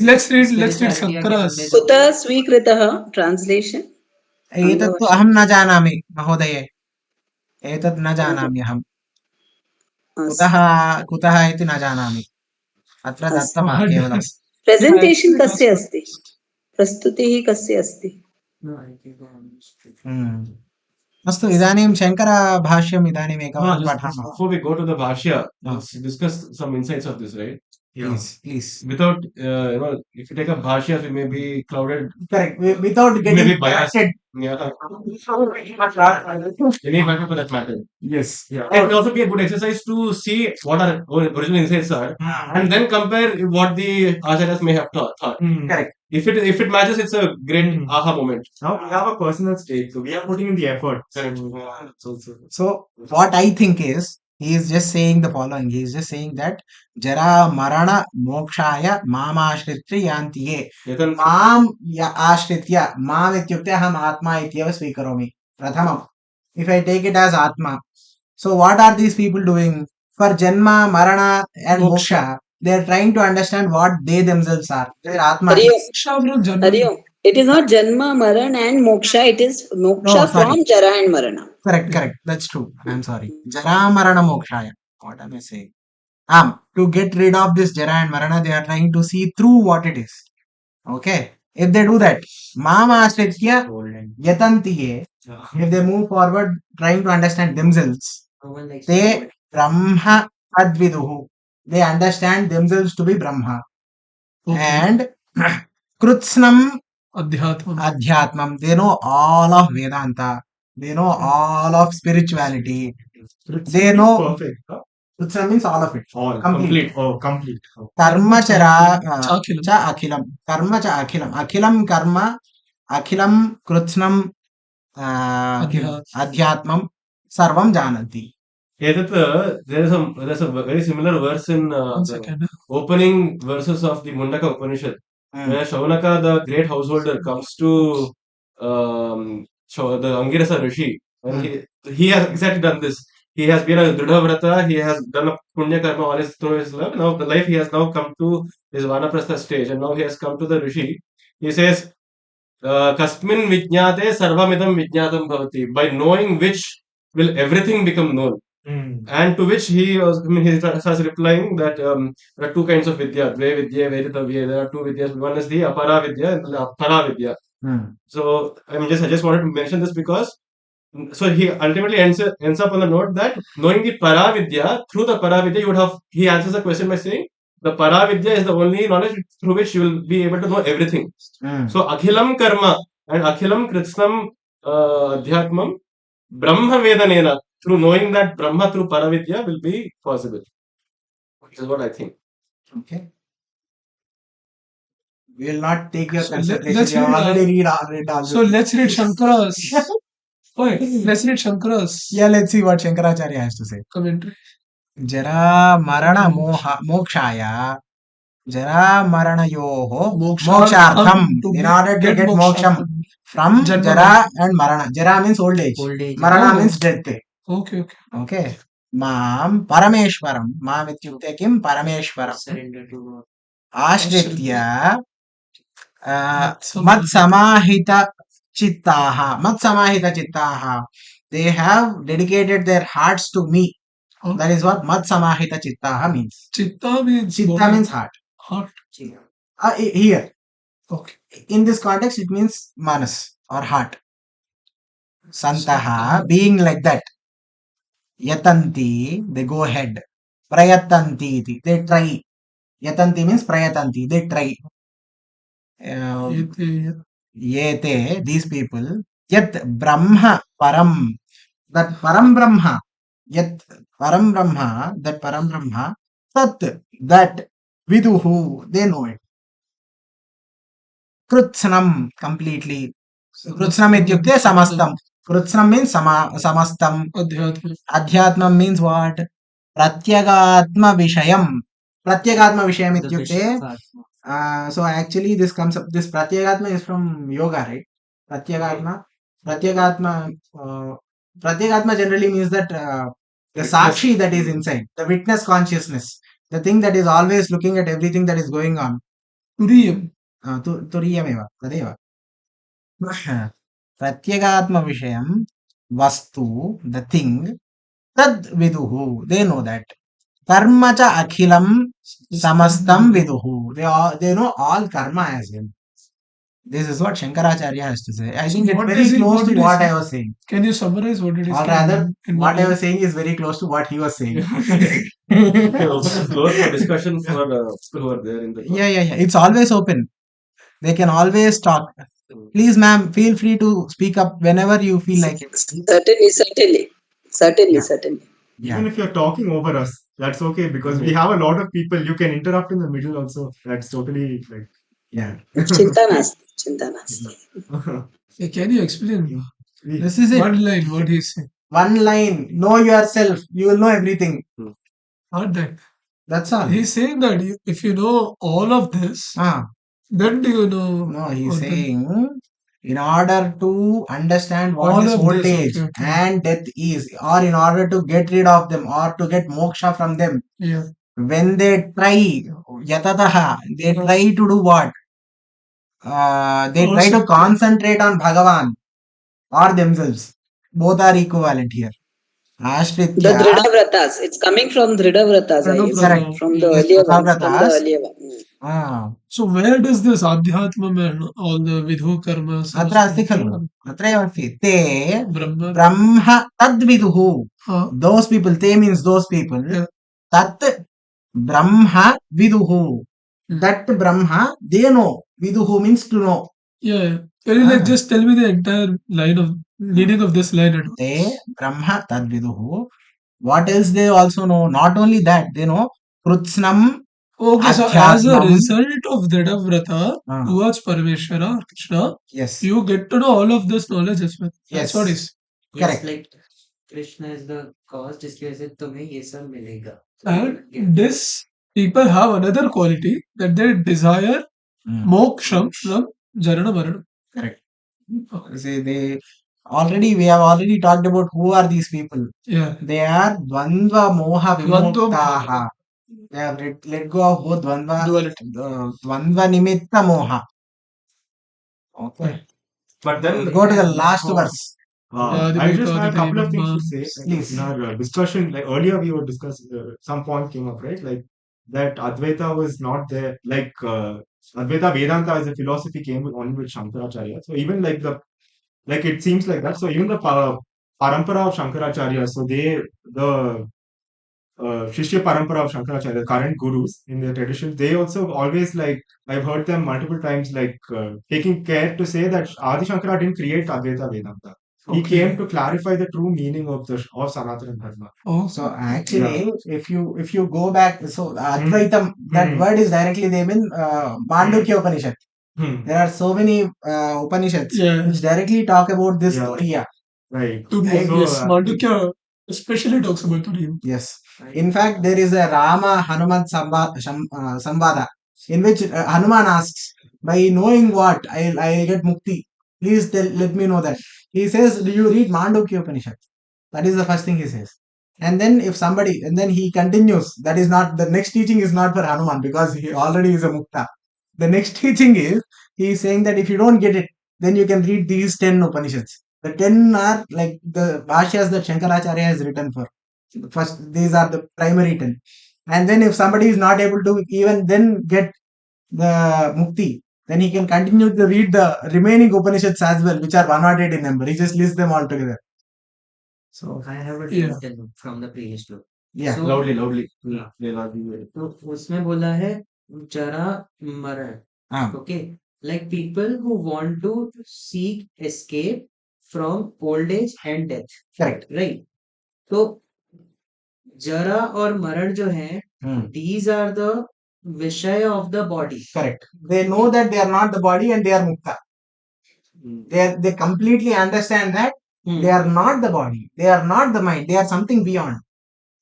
E: Let's read
D: spirituality के
E: Sankaras.
D: हमने जो
G: कुतः स्वीकृतः translation
A: एतत् तु अहं न जानामि महोदये एतत् न जानामि अहं कुतः इति न जानामि अत्र दत्तवान् केवलं
G: प्रेजेण्टेशन् कस्य अस्ति प्रस्तुतिः कस्य अस्ति
A: अस्तु इदानीं शङ्करभाष्यम् इदानीम् एकवारं पठामः
C: Before we go to the Bhashya, let's discuss some insights of this, right?
A: Please.
C: Without, if you take a bhashya, we may be clouded.
A: Correct. Without
C: We may
A: getting
C: be biased.
A: corrected.
C: Yeah. Any matter for that matter.
B: Yes. Yeah.
C: It will also be a good exercise to see what our original insights are, and then compare what the acharyas may have thought.
A: Correct.
C: If it matches, it's a great aha moment.
B: Now we have a personal stake, so we are putting in the effort.
C: Correct.
A: So what I think is, he is just saying the following. He is just saying that Jara Marana Mokshaya Mam Ashritya Yantiye.
C: Yatan
A: Mam Ashritya. Mam ityukte aham Atma ityeva swikaromi. Prathamam. If I take it as Atma. So what are these people doing? For Janma, Marana and Moksha, they are trying to understand what they themselves are. Their Atma
G: Hariom.
A: is.
G: Hariom. It is not Janma, Maran and Moksha. It is Moksha
A: No, sorry.
G: from Jara and Marana.
A: Correct. That's true. I'm sorry. Jara Marana Mokshaya. What am I saying? To get rid of this Jara and Marana, they are trying to see through what it is. Okay. If they do that, Mama Ashritya Yatantiye, if they move forward trying to understand themselves, they Brahma Adviduhu. They understand themselves to be Brahma. And Krutsnam Adhyatmam. They know all of Vedanta. They know all of spirituality. They know
B: perfect.
A: Krutsnam means all of it.
B: All
A: Complete.
B: Oh, complete. Oh.
A: Karma chara
E: Akhilam.
A: cha akhilam. Karma cha akhilam. Akhilam karma. Akhilam krutsnam adhyatmam sarvam jananti.
C: There's a very similar verse in the opening verses of the Mundaka Upanishad, where Shaunaka, the great householder, comes to the Angirasa Rishi, and he has exactly done this. He has been a Dridhavrata, he has done a Punya Karma all his through his love. Now the life he has now come to his Vanaprastha stage, and now he has come to the Rishi. He says, Kasmin Vijnate Sarvamidam Vijnatam Bhavati. By knowing which will everything become known. And to which he starts replying that there are two kinds of vidya, Dve Vidya, Veditavya. There are two vidyas. One is the Apara Vidya and the Apara Vidya. So I just wanted to mention this because he ultimately ends up on the note that knowing the Paravidya, through the Paravidya, he answers the question by saying, the Paravidya is the only knowledge through which you will be able to know everything. So Akhilam Karma and Akhilam Kritsnam Adhyatmam Brahma Vedanena, through knowing that Brahma through Paravidya will be possible. Which is what I think.
A: Okay. We will not take your
E: So
A: consideration.
E: let's
A: You have
E: read,
A: already read all
E: So
A: this.
E: let's read Shankara's. Let's read Shankara's
A: Yeah, let's see what Shankaracharya has to say.
E: commentary.
A: Jara Marana Mokshaya. Jara Marana Yoho
E: Mokshartham,
A: Mokshartham. In order to get moksham from
E: Janma.
A: Jara and Marana. Jara means old age. Marana means death. Okay. Mam Parameshwaram. Mam ityukte kim Parameshwaram.
D: Surrender to God.
A: Ashritya Mat Samahita Chittaha. They have dedicated their hearts to me. That is what Mat Samahita Chittaha means.
E: Chitta means
A: Chitta means heart. Here.
E: Okay.
A: In this context, it means manas or heart. Santaha, being like that. Yatanti, they go ahead. Prayatanti, they try. Yatanti means prayatanti, they try. Yete, these people. Yat Brahma Param. That Param Brahma. Yat Param Brahma. That Param Brahma. Tat. That. Viduhu. They know it. Krutsnam. Completely. Krutsnam ityukte samastam. Krutsnam means samastam. Adhyatmam means what? Pratyagatma Vishayam. Pratyagatma Vishayam ityukte. So actually this comes up, this Pratyagatma is from yoga, right? Pratyagatma generally means that the Sakshi that is inside, the witness consciousness, the thing that is always looking at everything that is going on. Turiyam. Turiyameva. Tadeva. Pratyagatma Vishayam Vastu, the thing, Tad Viduhu, they know that. Karmacha Akhilam Samastam Viduhu. They know all karma as well. This is what Shankaracharya has to say. I think it's
E: What
A: very
E: is he-
A: close
E: what
A: to
E: did he
A: what
E: say?
A: I was saying.
E: Can you summarize what did he
A: Or
E: say?
A: rather,
E: in
A: what
E: one
A: I
E: line?
A: was saying is very close to what he was saying.
C: You can open the floor for discussion for people who are there in the
A: Yeah. It's always open. They can always talk. Please, ma'am, feel free to speak up whenever you feel like it.
G: Certainly.
A: Yeah.
G: Certainly.
F: Even if you're talking over us, that's okay because we have a lot of people. You can interrupt in the middle also. That's totally like
A: Yeah.
G: Chinta nasti.
E: Hey, can you explain
A: This is it.
E: one line what he's saying?
A: One line. Know yourself. You will know everything.
E: Not that.
A: That's all.
E: He's saying that if you know all of this,
A: Ah.
E: then do you know?
A: No, he's
E: what the-
A: saying in order to understand what
E: All
A: this
E: of
A: old
E: this,
A: age
E: okay.
A: and death is, or in order to get rid of them or to get moksha from them,
E: Yeah.
A: when they try yatataha, they try to do what? They try to concentrate on Bhagavan or themselves. Both are equivalent here.
G: The
A: Ashritya,
G: Dhrida Vratas. It's coming from Dhrida Vratas, I guess.
A: correct.
G: From the
A: Yes,
G: earlier one. From the
A: Vratavratas.
G: earlier one.
A: Ah,
E: So where does this adhyatma and all the vidhu karmas?
A: अत्र अस्ति खलु अत्रैव अस्ति ते
E: Brahma.
A: Brahma तद्विदुः.
E: Huh?
A: Those people, they means those people.
E: Yeah.
A: Tat Brahma viduhu. That Brahma, they know. Viduhu means to know.
E: Yeah. Can you like just tell me the entire line of meaning of this line?
A: Te Brahma tad viduhu. What else they also know? Not only that, they know Krutsnam.
E: Okay, so as a
A: Adhyatmam.
E: result of Dhrida Vrata towards Parmeshwara, Krishna,
A: Yes.
E: you get to know all of this knowledge as well. That's what is.
A: Correct.
D: Yes, like Krishna is the cause जिसकी वजह से तुम्हें ये सब मिलेगा.
E: And this people have another quality that they desire moksham from Jarana Marana.
A: Correct. See, we have already talked about who are these people.
E: Yeah.
A: They are Dvandva Moha
E: Dvandva
A: Vimuktaha. They have let go of both Dvandva,
E: Duality.
A: Dvandva Nimitta Moha. Okay.
C: But then
A: Go to the last verse.
F: I just have a couple of things to say.
A: Please.
F: In our discussion, like earlier we were discussing, some point came up, right? Like that Advaita was not there. Like Advaita Vedanta as a philosophy came only with Shankaracharya. So even like it seems like that. So even the parampara of Shankaracharya, so the Shishya Parampara of Shankaracharya, the current gurus in their tradition, they also always like, I've heard them multiple times, like taking care to say that Adi Shankara didn't create Advaita Vedanta. He came to clarify the true meaning of Sanatana Dharma.
E: Oh.
A: So actually, if you go back, so Advaitam, that word is directly there in Mandukya Upanishad. There are so many Upanishads which directly talk about this Turiya.
F: Right.
E: Yes, Mandukya especially talks about Turiya.
A: Yes. In fact, there is a Rama Hanuman Samvada in which Hanuman asks, by knowing what I'll get mukti, please let me know that. He says, do you read Mandukya Upanishad? That is the first thing he says. And then and then he continues, that is not, the next teaching is not for Hanuman because he already is a mukta. The next teaching is, he is saying that if you don't get it, then you can read these 10 Upanishads. The 10 are like the Bhashyas that Shankaracharya has written for. First, these are the primary 10. And then if somebody is not able to even then get the mukti, then he can continue to read the remaining Upanishads as well, which are 108 in number. He just lists them all together. So
D: I have a detail from the previous book.
A: yeah,
D: So,
C: loudly.
D: Yeah.
C: They'll not be very.
D: तो उसमें बोला है जरा मरण. Okay, like people who want to seek escape from old age and death.
A: correct.
D: Right. तो जरा और मरण जो है, these are the विषय of the body.
A: Correct. They know that they are not the body and they are mukta. They completely understand that they are not the body, they are not the mind, they are something beyond.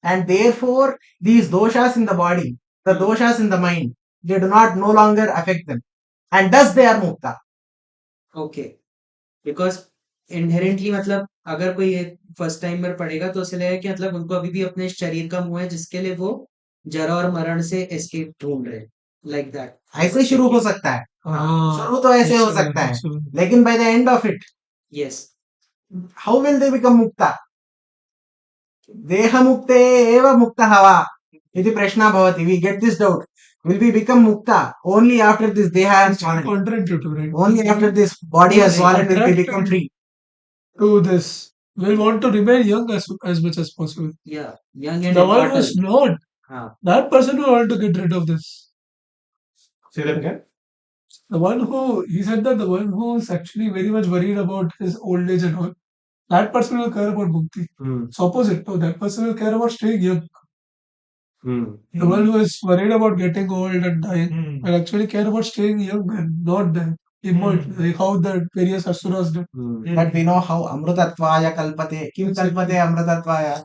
A: And therefore, these doshas in the body, the doshas in the mind, they do not no longer affect them. And thus they are mukta.
D: Okay. Because inherently मतलब अगर कोई first timer पढ़ेगा तो उसे लगेगा कि मतलब उनको अभी भी अपने शरीर का मुंह है जिसके लिए वो जरा और मरण से एस्केप ढूंढ रहे हैं. Like that.
A: ऐसे शुरू हो सकता है. शुरू तो ऐसे हो सकता है. लेकिन by the end of it,
D: Yes.
A: how will they become mukta? देहमुक्ते एव मुक्तः वा इति प्रश्नः भवति. We get this doubt. will be become mukta only after this deha has
E: It's
A: fallen.
E: counterintuitive, right?
A: Only after this body has fallen will we become free.
E: To this, we'll want to remain young as much as possible.
D: Yeah, young and
E: The one
D: immortal.
E: who's not, that person will want to get rid of this.
C: Say that again.
E: The one who, he said that the one who's actually very much worried about his old age and all, that person will care about mukti. It's opposite. No, that person will care about staying young. The one who is worried about getting old and dying will actually care about staying young and not dying. Immortal, like how the various asuras did.
A: But we know how amrutatvaya kalpate. Kim kalpate amrutatvaya?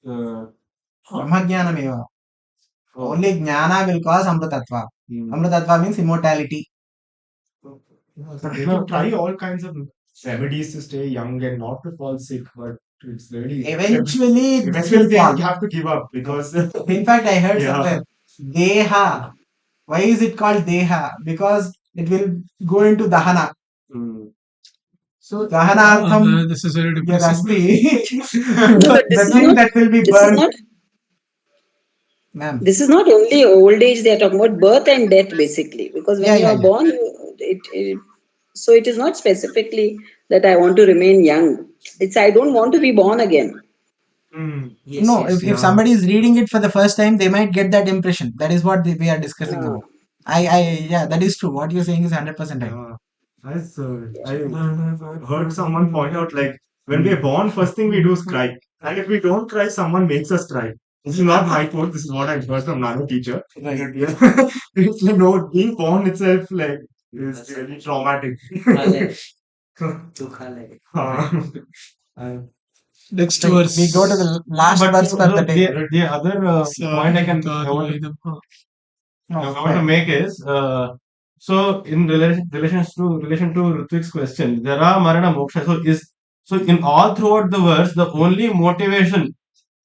A: Brahmajnanameva. Only jnana will cause amrutatva. Amrutatva means immortality.
F: They can try all kinds of remedies to stay young and not to fall sick, but it's really
A: Eventually, this
F: eventually
A: will
F: they
A: fall.
F: have to give up because
A: In fact, I heard
F: Yeah.
A: somewhere deha. Why is it called deha? Because it will go into dahana. So dahanartham
E: This is very depressing.
A: yadasti.
G: No, but this
A: The
G: is
A: thing
G: not.
A: that will be
G: This is
A: burned.
G: not.
A: Ma'am.
G: This is not only old age. They are talking about birth and death, basically. Because when you are born, so it is not specifically that I want to remain young. It's I don't want to be born again.
D: Yes,
A: No,
D: yes.
A: if somebody is reading it for the first time, they might get that impression. That is what we are discussing about. Yeah, that is true. What you're saying is 100% right.
F: I heard someone point out like when we are born, first thing we do is cry, and if we don't cry, someone makes us cry. This is not my quote. This is what I heard from Nano teacher.
A: Right.
F: Yeah. You know, being born itself like is really traumatic.
D: Dukha lage.
E: Next
A: So
E: verse.
A: we go to the last
C: But
A: verse for the day.
C: the other point I want to make is so in relation to Ritwik's question, Jara Marana Moksha. So in all throughout the verse, the only motivation,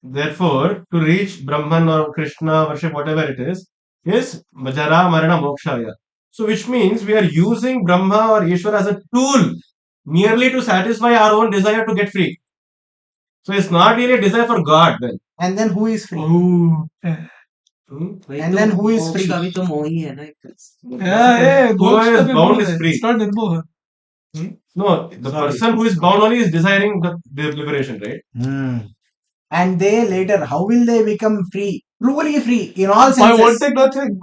C: therefore, to reach Brahman or Krishna worship, whatever it is Jara Marana Moksha. So which means we are using Brahma or Ishwar as a tool merely to satisfy our own desire to get free. So it's not really a desire for God then.
A: And then who is free?
D: And
A: then who is free?
D: मोक्ष का भी तो मोह ही है ना एक तरह से.
E: Yeah,
C: Who is bound is free.
E: It's not Nirmoha.
C: No, the person who is bound only is desiring the liberation, right?
A: And they later, how will they become free? Truly free in all
E: By
A: senses.
E: wanting nothing.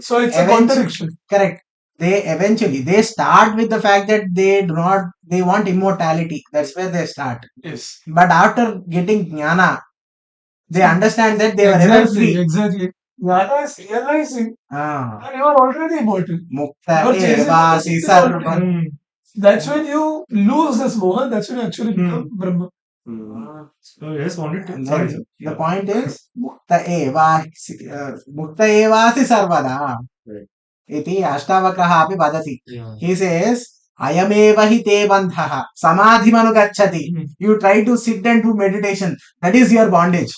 E: So it's a contradiction.
A: Correct. They start with the fact that they want immortality. That's where they start.
E: Yes.
A: But after getting jnana, they understand that they were ever free.
E: Exactly. Jnana is realizing that you are already immortal.
A: Mukta
E: You're chasing
A: evasi
E: the
A: sarvam.
E: That's when you lose this moha. That's when you actually become Brahma.
F: So yes, wanted to.
A: And
F: Sorry,
A: then
F: sir.
A: the point is mukta evasi sarvada. इति अष्टावक्रः अपि वदति. He says अयमेव हि ते बन्धः समाधिमनुगच्छति. You try to sit and do meditation. That is your bondage.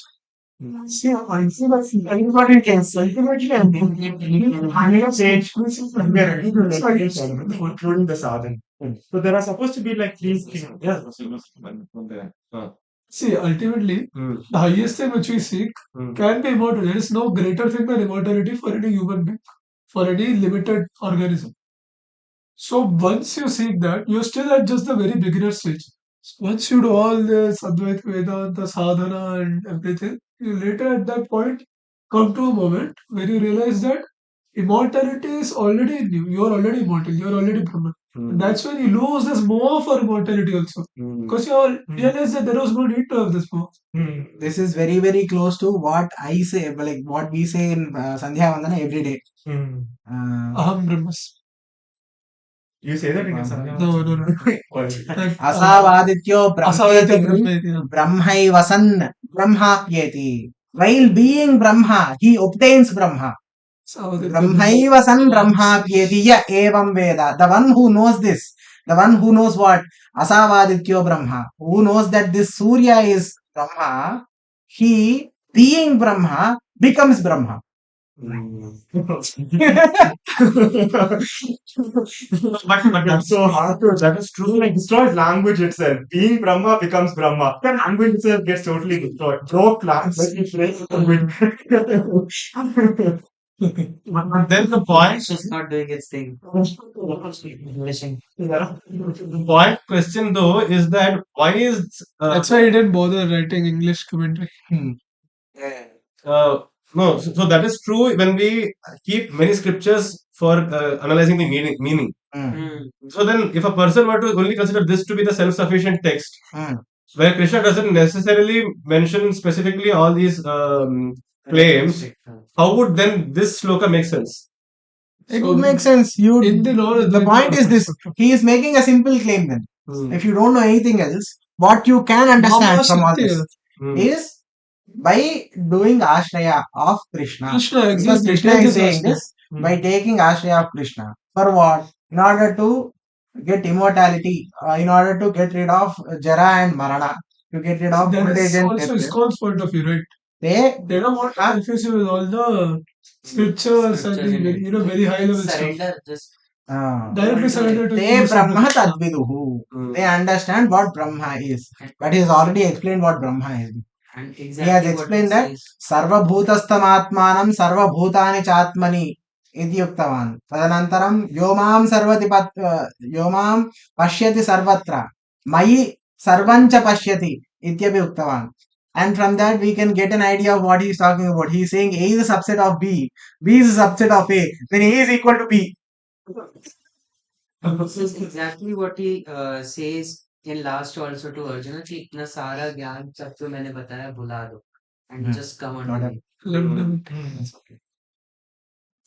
F: Everybody can including the sadhan. So there are supposed to be like three things.
E: See, ultimately, the highest thing which we seek can be immortal. There is no greater thing than immortality for any human being, for any limited organism. So once you seek that, you're still at just the very beginner stage. Once you do all this Advaita Vedanta, sadhana, and everything, you later at that point come to a moment where you realize that immortality is already in you. You are already immortal. You are already Brahman. And that's when you lose this more for immortality also. Because you all realize that there was no need to have this more.
A: This is very, very close to what I say, like what we say in Sandhya Vandana every day.
E: Aham Brahmas.
F: You say that in your Sandhya?
E: No.
A: Asavadityo brahmeti brahmaivasan brahmapyeti. While being Brahma, he obtains Brahma. Brahmaivasan brahmapyeti ya evam veda. The one who knows this, the one who knows what? Asavadityo Brahma. Who knows that this Surya is Brahma, he, being Brahma, becomes Brahma.
C: But
F: That's so hard to. That is true. Like destroys language itself. Being Brahma becomes Brahma. The language itself gets totally destroyed. Broke language.
C: but then the point,
D: English is not doing its thing.
C: the point question though is that why is
E: That's why he didn't bother writing English commentary.
C: no, so that is true when we keep many scriptures for analyzing the meaning. So then, if a person were to only consider this to be the self-sufficient text, where Krishna doesn't necessarily mention specifically all these claims, how would then this sloka make sense?
A: It
E: So
A: would make sense. You.
E: in the Lord,
A: The point is this: he is making a simple claim. Then, if you don't know anything else, what you can understand from all this is by doing ashraya of Krishna.
E: Krishna,
A: Because
E: exactly.
A: Krishna
E: Take
A: is
E: this
A: saying
E: ashraya.
A: this by taking ashraya of Krishna. For what? In order to get immortality, in order to get rid of Jara and Marana, to get rid of
E: That
A: old age
E: is
A: and
E: also
A: death.
E: ISKCON's point of view, right?
A: They
E: don't want to confuse you with all the scriptures and the very, very high level stuff.
D: Surrender, just
E: Directly surrender to
A: Te
E: the
A: Brahma Tadviduhu. They understand what Brahma is. But he has already explained what Brahma is.
D: and
A: He has
D: exactly what
A: explained
D: it
A: that
D: says.
A: Sarvabhutasthamaatmanam Sarvabhutani Chatmani iti yuktavan. Tadanantaram Yomam Yomam Pashyati Sarvatra Mayi Sarvancha Pashyati ityapi yuktavan. And from that we can get an idea of what he is talking about. He is saying A is a subset of B, B is a subset of A, then A is equal to B.
D: This is exactly what he says in last also to Arjuna कि इतना सारा ज्ञान सब जो मैंने बताया भुला दो and just come on me.
E: That's
C: okay.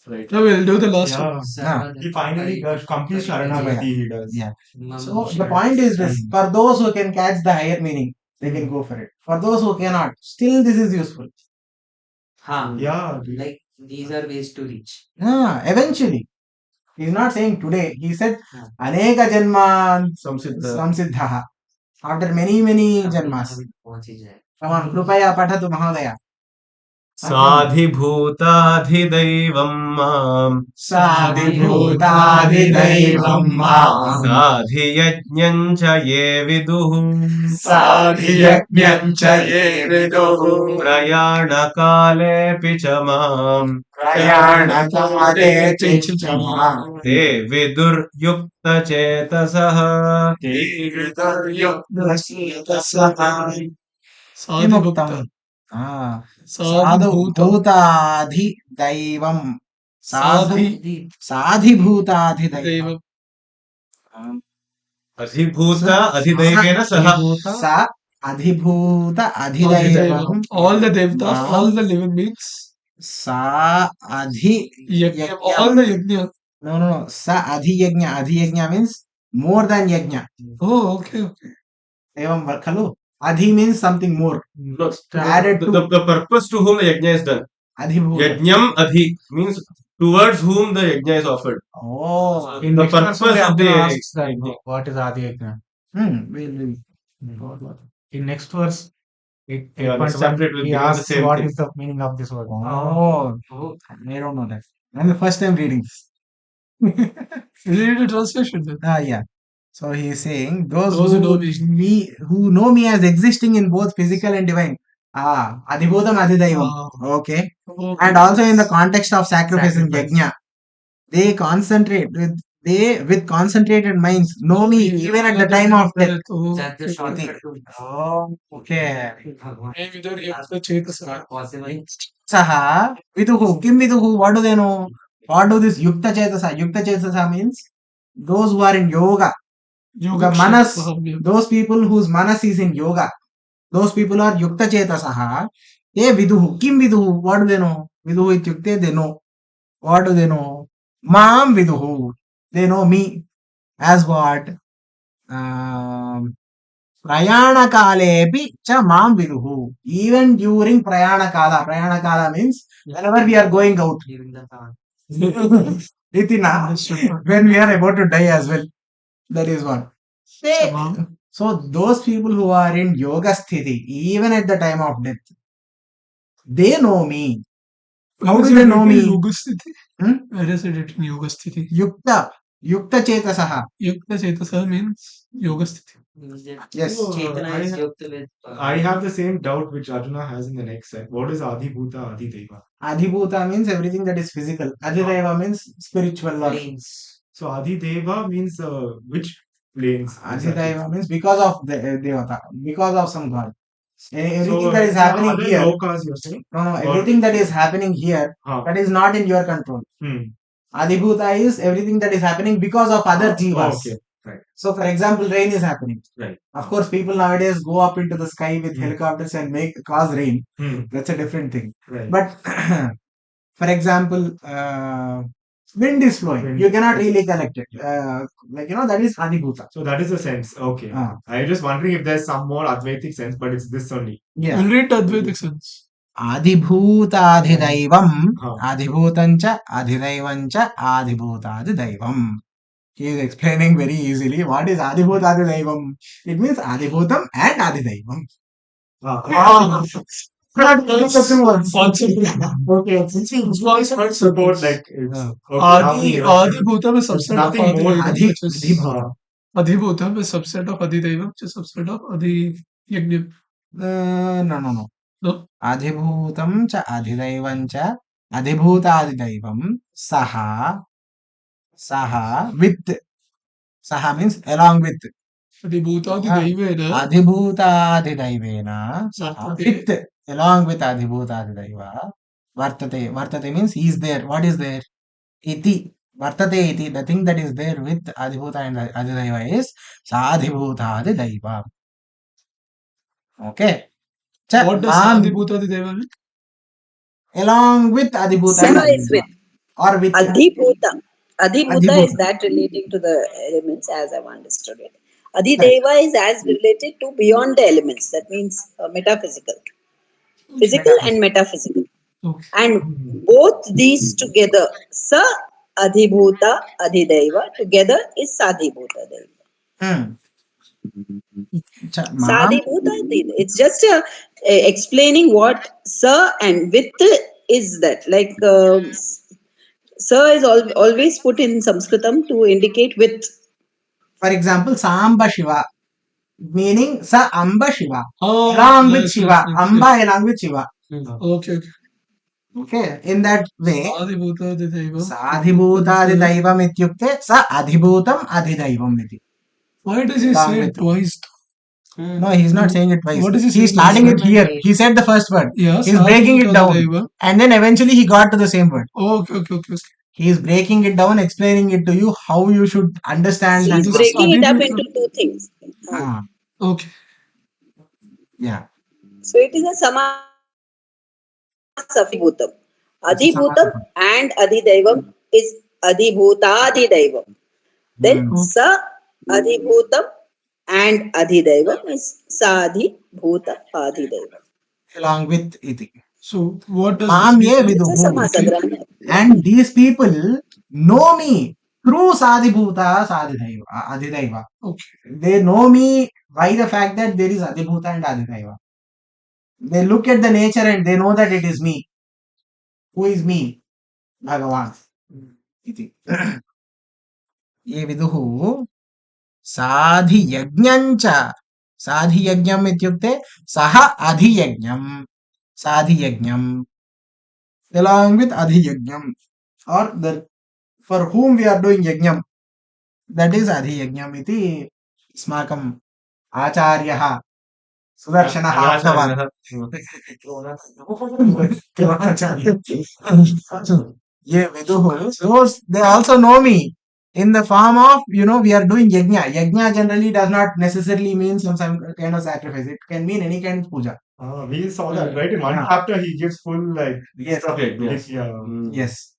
C: Right.
E: Now we'll do the last
F: Yeah.
E: one.
F: He finally completes Sharanagati. He does.
A: Yeah. So the point is this: for those who can catch the higher meaning, they can go for it. For those who cannot, still this is useful.
F: Yeah.
D: Like these are ways to reach.
A: Eventually. He is not saying today. He said, Aneka Janman Samsiddha. After many, many Janmas. Come on, Krupaya Patatu Mahodaya.
C: साधिभूताधिदैवं माम्
A: साधिभूताधिदैवं माम्
C: साधियज्ञं च ये विदुः
A: साधियज्ञं च ये विदुः
C: प्रयाणकालेऽपि च माम्
A: प्रयाणकाले च माम्
C: ते विदुर्युक्तचेतसः
A: किमुक्तम्? साधुभूताधिदैवम् साधिभूताधिदैवम्
C: अधिभूत अधिदैवेन सह
A: स अधिभूत अधिदैवम्
E: All the devtas, all the living beings.
A: Sa adhi
E: Yajna, all the yajna.
A: no. Sa adhi yajna. Adhi yajna means more than yajna.
E: Oh, okay.
A: Evam khalu. Adhi means something more.
C: No,
A: Added to.
C: the purpose to whom the yajna is done.
A: Adhibhuta.
C: Yajnam adhi means towards whom the yajna is offered.
A: Oh.
F: In
C: The purpose of the
F: asks that, what is Adi Yajna?
A: We'll.
F: In next verse, it
C: separate will
F: he
C: be the
F: asks
C: same
F: what
C: thing.
F: is the meaning of this word.
A: Oh. I don't know that. I'm the first time reading this.
E: Read the translation then.
A: Yeah. So he is saying those who know me as existing in both physical and divine. Adhibhutam Adhidaivam. Okay. And also in the context of sacrifice and yajna, they concentrate with concentrated minds know me even at the time of death.
D: That's the shortcut to
A: Okay.
D: possible.
A: Saha viduhu. Kim viduhu? What do they know? What do this yukta chetasa? Yukta chetasa means those who are in yoga. The manas, those people whose manas is in yoga, those people are yukta chetasaha. They viduhu. Kim viduhu? What do they know? Viduhu ityukte, they know. What do they know? Maam viduhu. They know me as what? Prayana kalepi cha maam viduhu. Even during prayana kala. Prayana kala means whenever we are going out.
D: During the time.
A: Itina, when we are about to die as well. That is what. So those people who are in yoga sthiti, even at the time of death, they know me. How do you know me?
E: Yogasthiti.
A: Hmm?
E: Where is it written Yogasthiti?
A: Yukta Chetasaha.
E: Yukta Chetasa means Yogasthiti.
A: Yes.
F: So,
D: Chetana
F: I
D: is
F: ha-
D: yukta with
F: I have the same doubt which Arjuna has in the next set. What is Adhibhuta Adhideva?
A: Adhibhuta means everything that is physical. Adhidaiva means spiritual or
D: planes.
F: So Adhideva means which planes? Exactly?
A: Adhidaiva means because of the Devata, because of some god. Everything
F: So
A: that is
F: there are
A: happening
F: other
A: here,
F: lokas you're saying?
A: no,
F: Or-
A: everything that is happening here,
F: Huh.
A: that is not in your control.
F: Hmm.
A: Adhibhuta is everything that is happening because of other jivas.
F: Oh, okay. Right.
A: So, for example, rain is happening.
F: Right.
A: Of course, people nowadays go up into the sky with
F: Hmm.
A: helicopters and cause rain.
F: Hmm.
A: That's a different thing.
F: Right.
A: But for example, wind is flowing.
F: Wind.
A: You cannot really connect it. That is Adhibhuta.
F: So that is the sense. Okay.
A: Ah.
F: I was just wondering if there's some more Advaitic sense, but it's this only.
A: Yeah.
E: We'll read Advaitic sense.
A: Adhibhutadhidaivam,
F: Huh.
A: adhibhutancha, adhidaivancha, adhibhutadhidaivam. He is explaining very easily what is adhibhutadhidaivam. It means adhibhutam and adhidaivam. Not the words. Okay.
F: Support like it's
E: Adi Bhutam is subset of
F: nothing more
E: Adhidaivam,
A: Adhi-
E: which is
A: Adhibhutam.
E: Adhibhutam is subset of Adhidaivam, which is subset of Adi Yajna.
A: No.
E: No?
A: Adhibhutam cha adhidaivam cha adhibhutadhidaivam saha with. Saha means along with.
E: Adhibhutadhidaivena.
A: Adhibhutadhidaivena saha
E: Vartate.
A: with, along with adhibhutadhidaiva vartate means he is there. What is there? Iti vartate iti, the thing that is there with adhibhuta and adhidaiva is sadhibhutadhidaiva. Okay.
E: What does Adhibhutadhidaiva mean?
A: Along with adhibhuta
G: Sa
A: and
G: is
A: adhidaiva.
G: with.
A: Or with
G: Adhibhuta. Adhibhuta
A: Adhibhuta.
G: is that relating to the elements as I've understood it. Adhideva is as related to beyond the elements. That means metaphysical. Physical and metaphysical.
E: Okay.
G: And both these together, Sa Adhibhuta Adhidaiva, together is Sadhibhuta Daiva. Sadhibhuta Adhidaiva. It's just explaining what Sa and with is that. Like Sa is always put in Sanskritam to indicate with.
A: For example, Samba Shiva, meaning Sa Amba Shiva,
E: Oh,
A: along with
E: yes,
A: Shiva,
E: yes,
A: Amba along with Shiva.
E: Okay.
A: Okay, in that way,
E: Adhibhutadhidaivam.
A: Sadhibhutadhidaivam ityukte sa adhibhutam adhidaivam iti.
E: Why does he
A: Along
E: say
A: with-
E: it twice?
A: No, he's not saying it twice.
E: What is he
A: He's
E: saying?
A: starting it here. He said the first word.
E: Yes.
A: He's breaking it down.
E: Adhibhutadhidaiva.
A: And then eventually he got to the same word.
E: Okay.
A: He is breaking it down, explaining it to you how you should understand
G: He's
A: that.
G: breaking it up
E: Adhibhuta.
G: into two things.
A: Ah,
E: Okay.
A: yeah.
G: So it is a samasa Adhibhutam. Adhibhutam and Adhidaivam is Adhibhutadhidaivam. Then Sa Adhibhutam and Adhidaivam is Sadhibhuta Adhidaivam.
A: Along with iti.
E: So what does
A: Mam
E: this
A: ye
E: mean?
G: It's a
A: viduhu.
G: samasa grammar.
A: And these people know me through Sadhibhuta Adhidaiva.
E: Okay.
A: They know me by the fact that there is Adhibhuta and Adhidaiva. They look at the nature and they know that it is me. Who is me? Bhagavan. Iti. Ye viduhu sadhiyajnancha. Sadhiyajnam ityukte saha adhiyajnam. Sadhiyajnam. Along with adhiyajnam. Or for whom we are doing yajnam. That is adhiyajnam iti अस्माकं आचार्यः सुदर्शनः उक्तवान्. Ye viduhu. So they also know me in the form of, we are doing yajna. Yajna generally does not necessarily mean some kind of sacrifice. It can mean any kind of puja.
F: We saw that, right? In one chapter, he gives full like.
A: Yes.
C: Okay, yes.
A: Yes.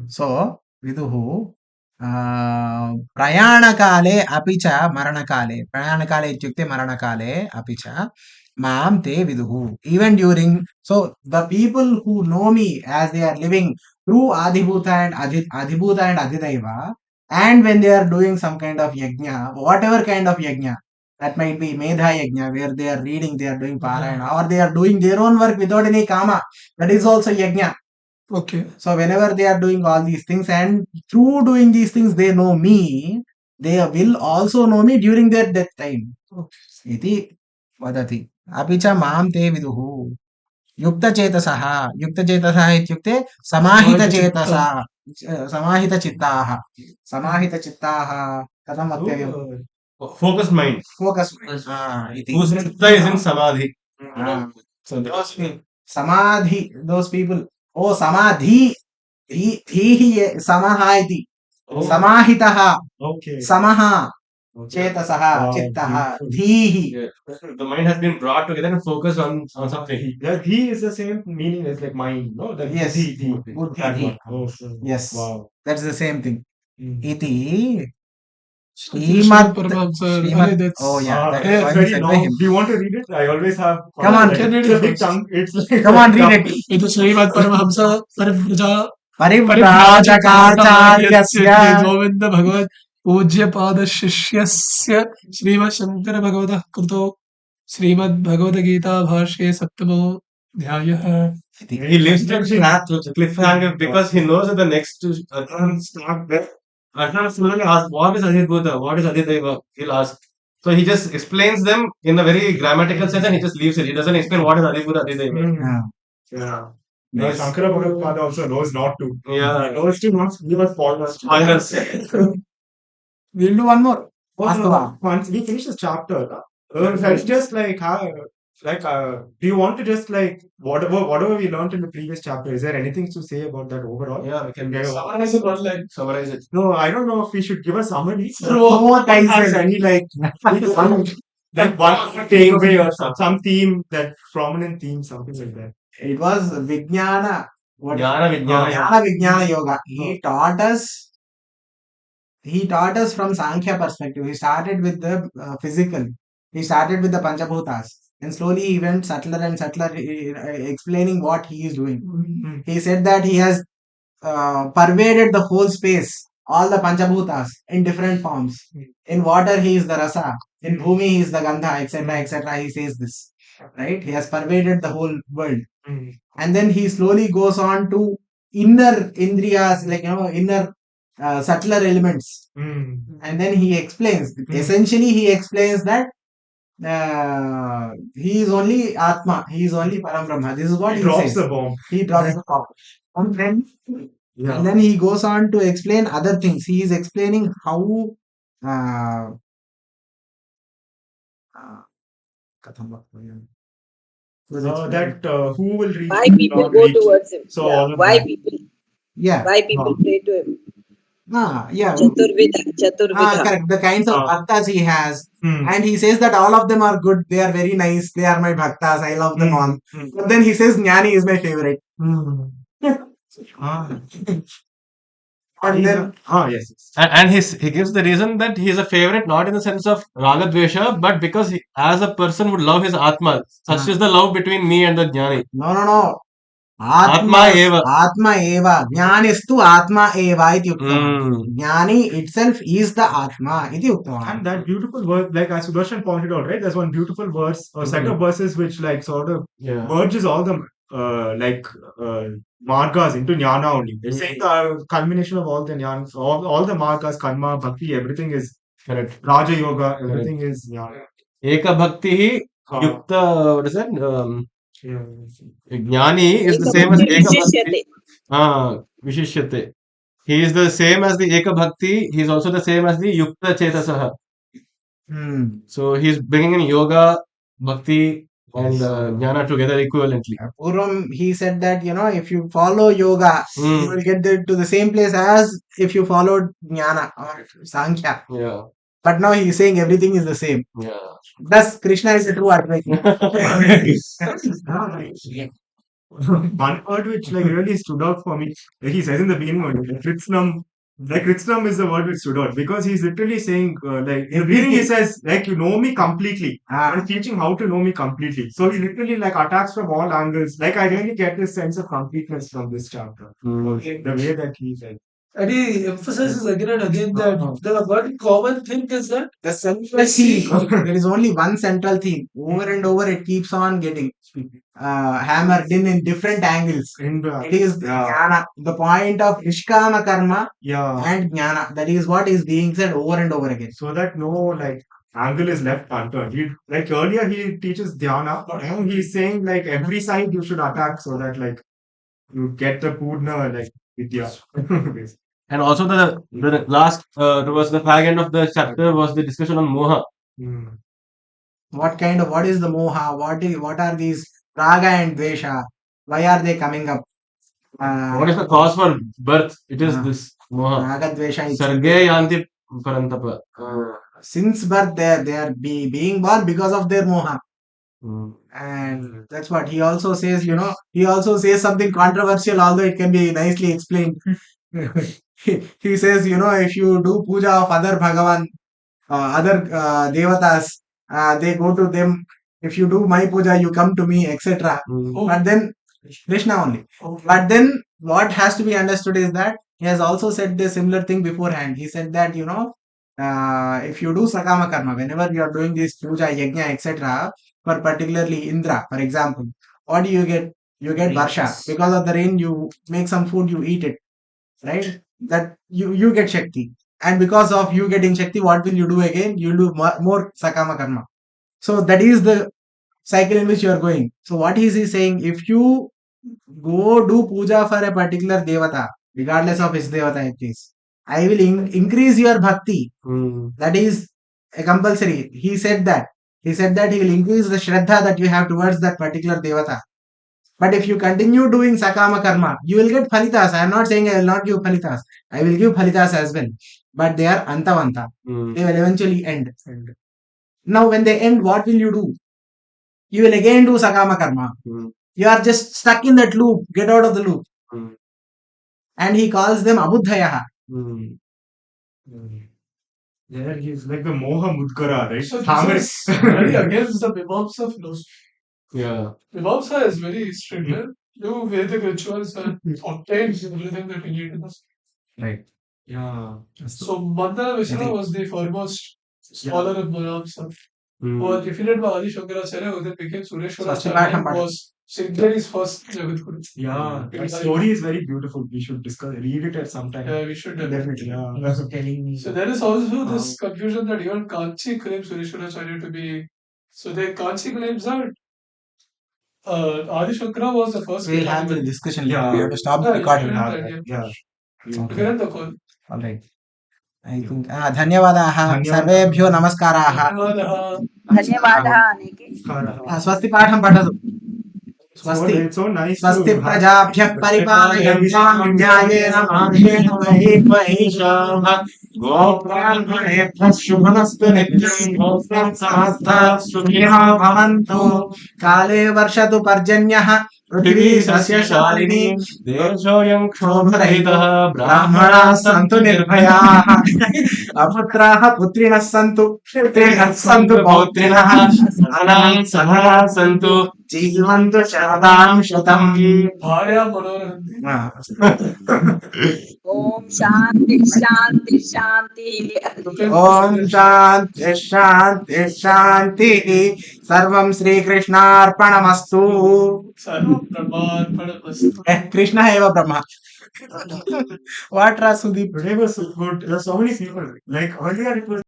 A: So viduhu प्रयाणकाले अपि च मरणकाले, प्रयाणकाले इत्युक्ते मरणकाले अपि च मां ते विदुः. Even during, so the people who know me as they are living through Adhibhuta and Adhidaiva, and when they are doing some kind of yajna, whatever kind of yajna, that might be Medha yajna, where they are reading, they are doing parayana, or they are doing their own work without any kama, that is also yajna.
E: Okay.
A: So whenever they are doing all these things and through doing these things they know me, they will also know me during their death time. इति वदति. अपि च मां ते विदुः. युक्तचेतसः. युक्तचेतसः इत्युक्ते समाहितचेतसा. समाहितचित्ताः. समाहितचित्ताः कथं वक्तव्यम्?
C: Focused mind.
A: Focus. इति.
C: Whose chitta is in samadhi.
A: So those people, samadhi, those people. Oh, samadhi. धीः समः इति. समाहितः.
F: Okay.
A: समः. चेतसः. चित्तः. धीः.
C: Yeah. The mind has been brought together and focused on something.
F: Yeah, he is the same meaning as like mind, no? Like
A: Yes.
F: buddhi.
A: Buddhi.
F: That one. Oh, sure.
A: Yes.
F: Wow.
A: That's the same thing.
F: Mm.
A: Iti.
E: Srimad
A: Srimad.
E: Paramahamsa. That's
A: Oh yeah.
F: It's
A: That's
F: very
A: said by
F: long.
A: him.
F: Do you want to read it? I always have.
A: Come on,
F: like,
E: can read
F: it's a
E: it
F: big
E: first.
F: chunk. It's like
A: Come on, read it.
E: It is Srimad Paramahamsa Parivrja
A: परिव्राजकाचार्यस्य
E: Govind भगवत पूज्य पाद शिष्यस्य श्रीमद् शंकर भगवतः कृतो श्रीमद् भगवद गीता भाष्ये सप्तमो अध्यायः.
C: He leaves it at cliffhanger because he knows that the next start there. Arjuna similarly asks, what is Adhyaya? What is Adhyaya? He'll ask. So he just explains them in a very grammatical sense and he just leaves it. He doesn't explain what is Adhyaya.
F: Mm.
A: Yeah.
F: Yeah.
C: Yes.
F: Shankara Bhagavad also knows not to.
C: Yeah.
F: He knows to not give us spoilers.
C: Spoilers.
A: We'll do one more. Vastava.
F: Once we finish this chapter, it's just like how, do you want to just like whatever we learned in the previous chapter? Is there anything to say about that overall?
C: Yeah, we can
E: Summarize it one line.
C: summarize it.
F: No, I don't know if we should give a summary.
A: Throw more times
F: Has
A: in.
F: any like one takeaway or some theme, that prominent theme, something like that.
A: It was Vijnana. What?
C: Jnana Vijnana.
A: Jnana Vijnana Yoga. He taught us from Sankhya perspective. He started with the physical. He started with the Panchabhutas. And slowly he went subtler and subtler, explaining what he is doing.
F: Mm-hmm.
A: He said that he has pervaded the whole space, all the Panchabhutas in different forms. In water, he is the Rasa. In Bhumi, he is the Gandha, etc., etc. He says this. Right? He has pervaded the whole world.
F: Mm-hmm.
A: And then he slowly goes on to inner Indriyas, like, inner subtler elements.
F: Mm-hmm.
A: And then he explains, essentially, he explains that he is only Atma, he is only Param Brahma. This is what he
F: drops
A: says.
F: the bomb.
A: He drops the bomb. And
F: Yeah.
A: then he goes on to explain other things. He is explaining how
F: Who will reach?
G: Why
F: who will
G: people
F: not
G: go
F: reach.
G: towards him?
F: So
G: Yeah.
F: all of
G: Why
F: that.
G: people?
A: yeah.
G: Why people pray to him?
A: Yeah.
G: Chaturvidha.
A: Correct. The kinds of bhaktas he has.
F: Hmm.
A: And he says that all of them are good. They are very nice. They are my bhaktas. I love them all.
F: Hmm.
A: But then he says Jnani is my favorite.
F: Hmm. Ah.
A: And then
F: Yes.
C: And he gives the reason that he is a favorite not in the sense of Raga Dvesha, but because he, as a person would love his Atma. Such is the love between me and the Jnani.
A: no.
C: Atma eva.
A: Atma eva. Jnanistu Atma eva iti uktavam. Jnani itself is the Atma iti uktavam.
F: And that beautiful verse, like as Sudarshan pointed out, right? There's one beautiful verse or set of verses which like sort of merges all the margas into jnana only. It's saying the culmination of all the jnanas, all the margas, karma, bhakti, everything is
C: Correct.
F: Raja Yoga, everything is jnana.
C: Eka Bhakti Yukta, what is that? Jnani is the same as Eka Bhakti. Vishishyate. He is the same as the Eka Bhakti. He is also the same as the Yukta Chetasaha. So he is bringing in yoga, bhakti, and jnana together equivalently.
A: Purvam, he said that, if you follow yoga, you will get to the same place as if you followed jnana or sankhya.
C: Yeah.
A: But now he is saying everything is the same.
C: Yeah.
A: Thus, Krishna is a true Advaita.
F: One word which like really stood out for me, like he says in the beginning only, Kritsnam is the word which stood out because he's literally saying, like in the beginning he says, like you know me completely. I'm teaching how to know me completely. So he literally like attacks from all angles. Like I really get this sense of completeness from this chapter. The way that he said.
E: And he emphasizes again and again that the one common thing is that
A: the central theme. There is only one central theme. Over and over, it keeps on getting hammered in different angles. It is jnana, the point of nishkama karma and jnana. That is what is being said over and over again.
F: So that no like angle is left unturned. He like earlier he teaches dhyana, but now he's saying like every side you should attack so that like you get the purna like vidya.
C: And also the last towards the fag end of the chapter was the discussion on moha.
A: What is the moha? What are these raga and dvesha? Why are they coming up?
C: What is the cause for birth? It is this moha.
A: Raga dvesha.
C: Sarge yanti parantapa.
A: Since birth, they are being born because of their moha. And that's what he also says. He also says something controversial, although it can be nicely explained. He says, if you do puja of other Bhagavan, other devatas, they go to them. If you do my puja, you come to me, etc. But then Krishna only. But then what has to be understood is that he has also said the similar thing beforehand. He said that if you do sakama karma, whenever you are doing this puja, yajna, etc., for particularly Indra, for example, what do you get? You get varsha. Because of the rain, you make some food, you eat it, right? That you get Shakti. And because of you getting Shakti, what will you do again? You do more Sakama Karma. So that is the cycle in which you are going. So what is he saying? If you go do puja for a particular Devata, regardless of his Devata it is, I will increase your Bhakti. That is a compulsory. He said that. He said that he will increase the Shraddha that you have towards that particular Devata. But if you continue doing sakama karma, you will get phalitas. I am not saying I will not give phalitas. I will give phalitas as well. But they are antavanta. They will eventually end. Now, when they end, what will you do? You will again do sakama karma. You are just stuck in that loop. Get out of the loop. And he calls them abudhayaha.
F: There he is like the moha mudkara, right?
E: So this is very against the Mimamsa philosophy.
C: Yeah.
E: Mimamsa is very strict. Do Vedic rituals and obtain everything that you need in this.
F: Right. Yeah.
E: So Mandana Vishnu was the foremost scholar of Mimamsa. Who was defeated by Adi Shankaracharya, who then became Sureshwaracharya, was Sridhari's first Jagadguru.
F: Yeah, that story is very beautiful. We should read it at some time.
E: Yeah, we should definitely.
F: Yeah.
A: Telling me.
E: So there is also this confusion that even Kanchi claims Sureshwaracharya to be. So the Kanchi claims that Adi Shankara was the first.
A: We'll have the discussion later.
F: Yeah.
A: We have to stop the recording.
F: Yeah.
E: Get on the call.
A: All right. I think धन्यवादाः सर्वेभ्यो नमस्काराः
G: धन्यवादः अनेके
A: स्वस्ति पाठं पठतु स्वस्ति स्वस्ति प्रजाभ्यः परिपालयन्तां न्यायेन मार्गेण महीम् महिषाः गोब्राह्मणेभ्यः शुभमस्तु नित्यं गोत्रं समस्ताः सुखिनः भवन्तु काले वर्षतु पर्जन्यः पृथिवी सस्यशालिनी
C: देशोऽयं क्षोभरहितः
A: ब्राह्मणाः सन्तु निर्भयाः अपुत्राः पुत्रिणः सन्तु पुत्रिणः सन्तु पौत्रिणः सदां सदा सन्तु जीवन्तु शरदां शतम्
E: भार्या मनोरञ्जन
G: ओम शांति शांति शांति
A: ॐ शान्ति शान्ति शान्तिः सर्वं श्रीकृष्णार्पणमस्तु
E: सर्वं ब्रह्मार्पणमस्तु
A: कृष्णः एव Brahma What Sudeep?
F: Today was so good. There are so many people. Like earlier, it was